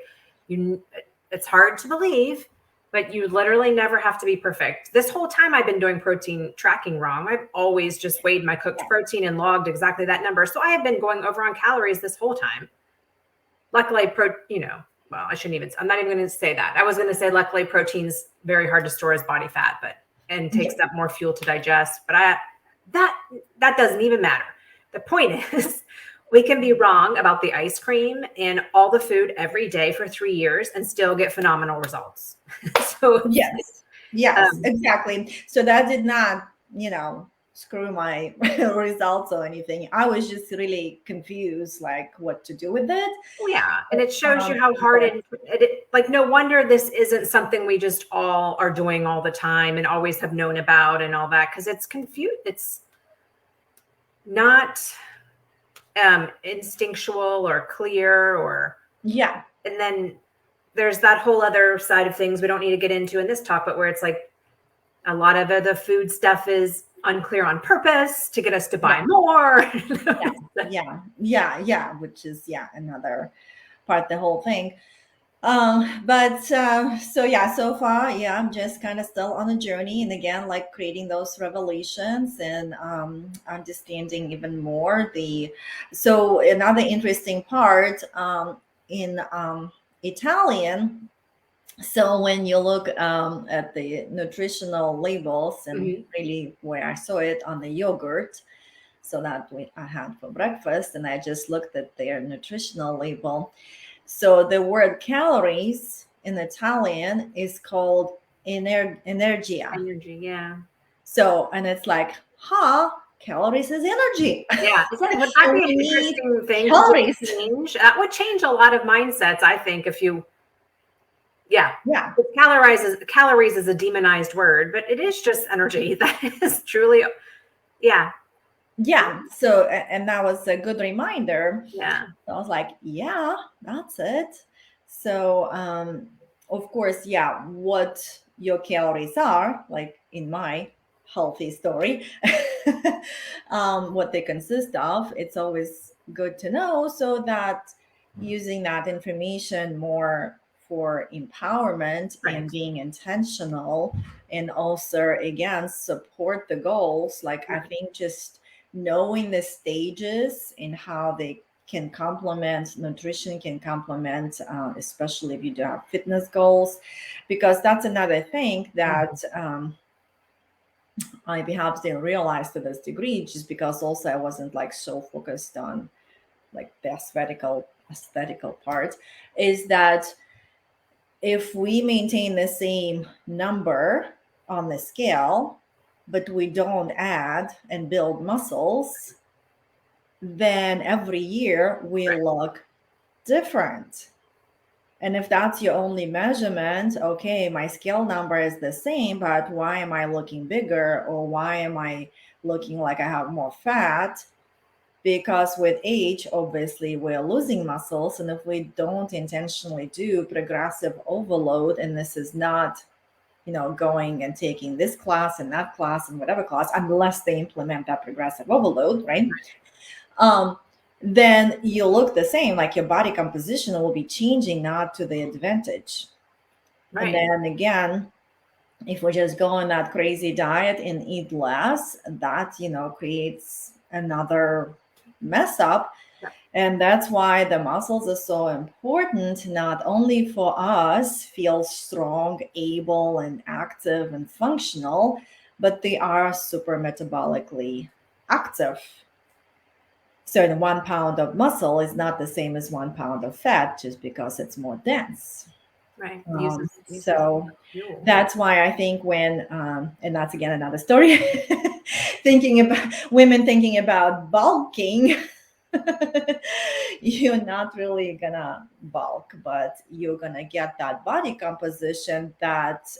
it's hard to believe, but you literally never have to be perfect. This whole time I've been doing protein tracking wrong. I've always just weighed my cooked protein and logged exactly that number. So I have been going over on calories this whole time. Luckily, well, I shouldn't even, I'm not even going to say that. I was going to say, luckily, protein's very hard to store as body fat, and takes up more fuel to digest. But that doesn't even matter. The point is, we can be wrong about the ice cream and all the food every day for 3 years and still get phenomenal results. So yes, exactly. So that did not, screw my results or anything. I was just really confused, like what to do with it. Oh, yeah. And it shows you how hard But like, no wonder this isn't something we just all are doing all the time and always have known about and all that, because it's confused. It's not instinctual or clear, or, yeah, and then there's that whole other side of things we don't need to get into in this talk, but where it's like a lot of the food stuff is unclear on purpose to get us to buy more. yeah, which is another part, the whole thing. But so yeah, so far, I'm just kind of still on a journey, and again, like creating those revelations and understanding even more the. So another interesting part in Italian. So when you look at the nutritional labels, and really where I saw it on the yogurt, so that I had for breakfast, and I just looked at their nutritional label. So the word calories in Italian is called energia. Energy, yeah. So, and it's like, calories is energy. Yeah, would that be an interesting thing calories. to change? That would change a lot of mindsets, I think, if you, calories is a demonized word, but it is just energy. That is truly, yeah. So, and that was a good reminder. Yeah. So I was like, that's it. So, of course, what your calories are, like in my healthy story, what they consist of, it's always good to know, so that using that information more for empowerment and being intentional, and also again support the goals. Like I think just knowing the stages and how they can complement nutrition, can complement, especially if you do have fitness goals, because that's another thing that I perhaps didn't realize to this degree, just because also I wasn't like so focused on like the aesthetical part, is that if we maintain the same number on the scale, but we don't add and build muscles, then every year we look different. And if that's your only measurement, okay, my scale number is the same, but why am I looking bigger, or why am I looking like I have more fat? Because with age, obviously, we're losing muscles. And if we don't intentionally do progressive overload, and this is not, going and taking this class and that class and whatever class, unless they implement that progressive overload, right? Then you look the same, like your body composition will be changing, not to the advantage. Right. And then again, if we just go on that crazy diet and eat less, that, creates another mess up. And that's why the muscles are so important, not only for us feel strong, able, and active and functional, but they are super metabolically active. So 1 pound of muscle is not the same as 1 pound of fat, just because it's more dense. Right. So that's why I think when, and that's again another story, women thinking about bulking, you're not really gonna bulk, but you're gonna get that body composition that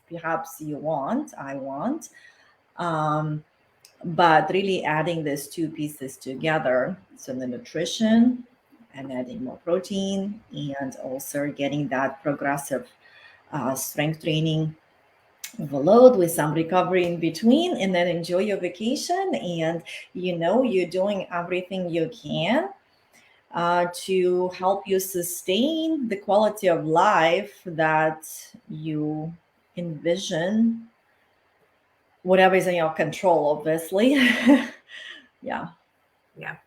perhaps I want. But really adding these two pieces together, so the nutrition and adding more protein, and also getting that progressive strength training overload with some recovery in between, and then enjoy your vacation. And you're doing everything you can to help you sustain the quality of life that you envision, whatever is in your control, obviously. Yeah.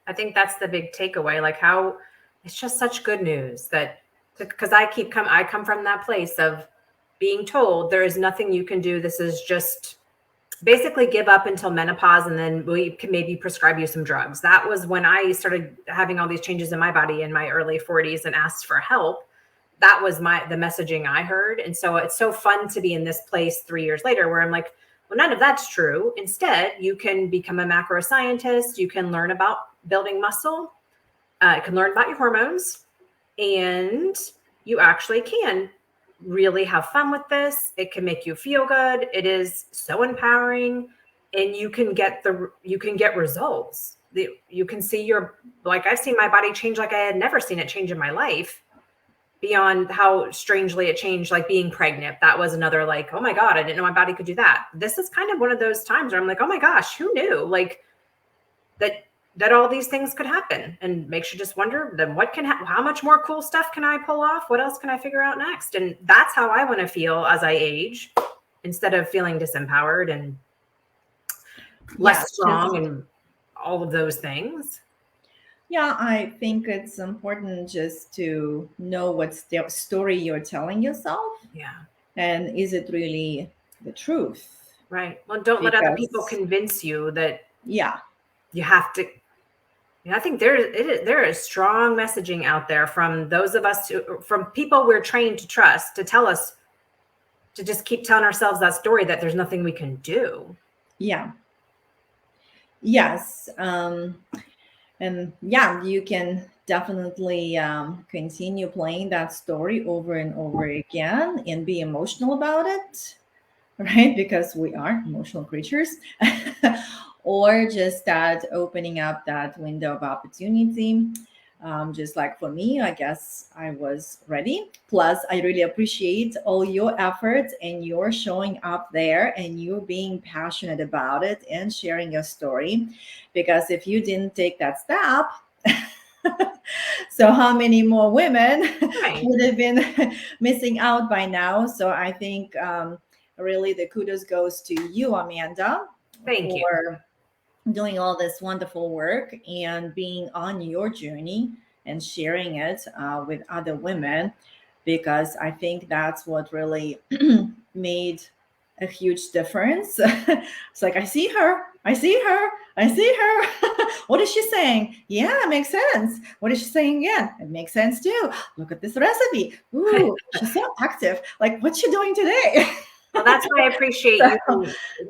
I think that's the big takeaway. Like, how it's just such good news that, because I come from that place of being told there is nothing you can do. This is just basically give up until menopause, and then we can maybe prescribe you some drugs. That was when I started having all these changes in my body in my early 40s and asked for help. That was the messaging I heard. And so it's so fun to be in this place 3 years later where I'm like, Well, none of that's true. Instead, you can become a macro scientist. You can learn about building muscle. You can learn about your hormones, and you actually can really have fun with this. It can make you feel good. It is so empowering, and you can get results. You can see like I've seen my body change like I had never seen it change in my life, beyond how strangely it changed, like being pregnant. That was another, like, oh my God, I didn't know my body could do that. This is kind of one of those times where I'm like, oh my gosh, who knew? Like that all these things could happen, and makes you just wonder, then what can how much more cool stuff can I pull off? What else can I figure out next? And that's how I want to feel as I age, instead of feeling disempowered and less strong and all of those things. Yeah, I think it's important just to know what story you're telling yourself. Yeah. And is it really the truth? Right. Well, don't let other people convince you that you have to. I think there is strong messaging out there from those of us from people we're trained to trust, to tell us to just keep telling ourselves that story, that there's nothing we can do. Yeah. Yes. And yeah, you can definitely continue playing that story over and over again and be emotional about it, right? Because we are emotional creatures. Or just that opening up that window of opportunity. Just like for me, I guess I was ready. Plus, I really appreciate all your efforts and your showing up there and you being passionate about it and sharing your story. Because if you didn't take that step, so how many more women would have been missing out by now? So I think really the kudos goes to you, Amanda. Thank you. Doing all this wonderful work and being on your journey and sharing it with other women, because I think that's what really made a huge difference. It's like, I see her. What is she saying? Yeah, it makes sense. What is she saying again? It makes sense too. Look at this recipe. Ooh, she's so active. Like, what's she doing today? Well, that's why I appreciate you.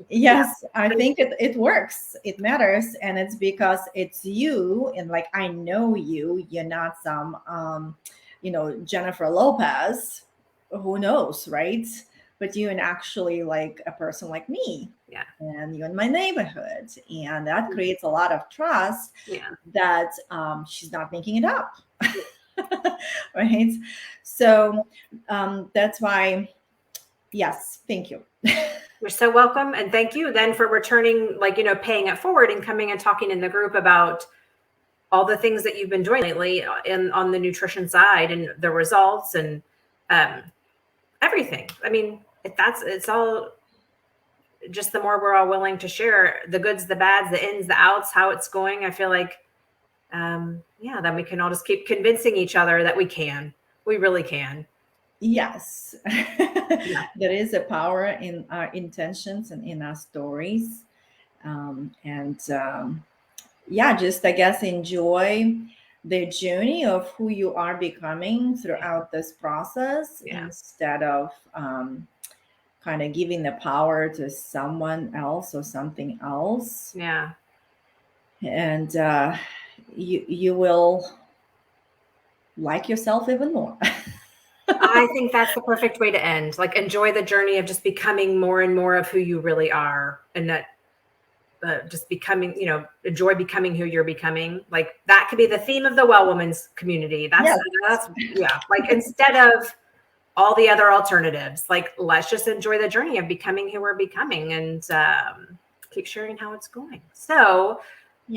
Yes, I think it works. It matters. And it's because it's you. And like, I know you. You're not some, Jennifer Lopez. Who knows, right? But you're actually like a person like me. Yeah. And you're in my neighborhood. And that creates a lot of trust that she's not making it up. Right? So that's why. Yes, thank you. You're so welcome. And thank you then for returning, paying it forward and coming and talking in the group about all the things that you've been doing lately on the nutrition side and the results and everything. I mean, it's all just, the more we're all willing to share the goods, the bads, the ins, the outs, how it's going. I feel like, then we can all just keep convincing each other that we really can. Yes, there is a power in our intentions and in our stories. Just, I guess, enjoy the journey of who you are becoming throughout this process instead of kind of giving the power to someone else or something else. Yeah. And you will like yourself even more. I think that's the perfect way to end. Like, enjoy the journey of just becoming more and more of who you really are, and that just becoming, enjoy becoming who you're becoming. Like, that could be the theme of the Well Women's community. That's like, instead of all the other alternatives, like, let's just enjoy the journey of becoming who we're becoming and keep sharing how it's going. So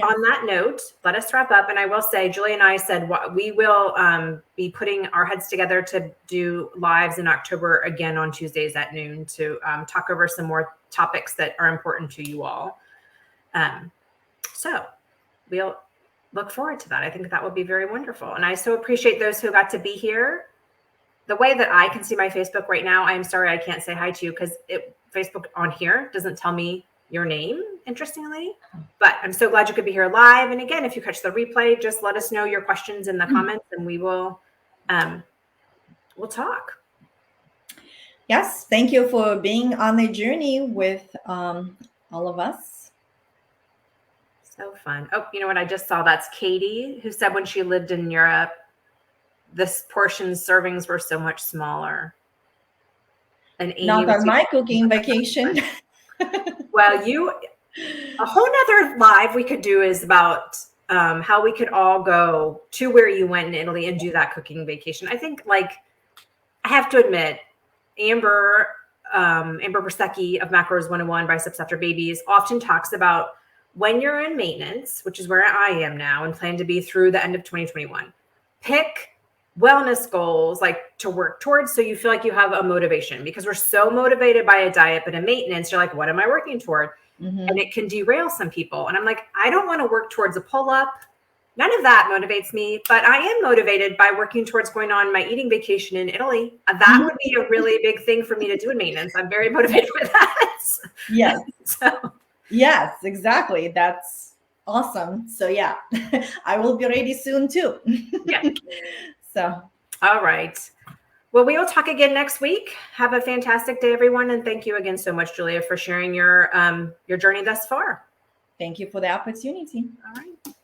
on that note, let us wrap up. And I will say, Julie and I said we will be putting our heads together to do lives in October again on Tuesdays at noon to talk over some more topics that are important to you all. So we'll look forward to that. I think that would be very wonderful. And I so appreciate those who got to be here. The way that I can see my Facebook right now, I'm sorry I can't say hi to you because Facebook on here doesn't tell me your name, interestingly, but I'm so glad you could be here live. And again, if you catch the replay, just let us know your questions in the comments and we will, we'll talk. Yes, thank you for being on the journey with all of us. So fun. Oh, you know what? I just saw that's Katie, who said when she lived in Europe, this portion's servings were so much smaller. And Amy Not was on my cooking vacation. well, a whole nother live we could do is about how we could all go to where you went in Italy and do that cooking vacation. I think, like, I have to admit, Amber Bersecki of Macros 101 Biceps After Babies often talks about when you're in maintenance, which is where I am now and plan to be through the end of 2021, pick wellness goals like to work towards so you feel like you have a motivation, because we're so motivated by a diet, but in maintenance, you're like, what am I working toward? Mm-hmm. And it can derail some people. And I'm like, I don't want to work towards a pull-up. None of that motivates me, but I am motivated by working towards going on my eating vacation in Italy. That would be a really big thing for me to do in maintenance. I'm very motivated by that. Yes. So. Yes, exactly. That's awesome. So yeah, I will be ready soon too. Yeah. So. All right. Well, we will talk again next week. Have a fantastic day, everyone. And thank you again so much, Julia, for sharing your journey thus far. Thank you for the opportunity. All right.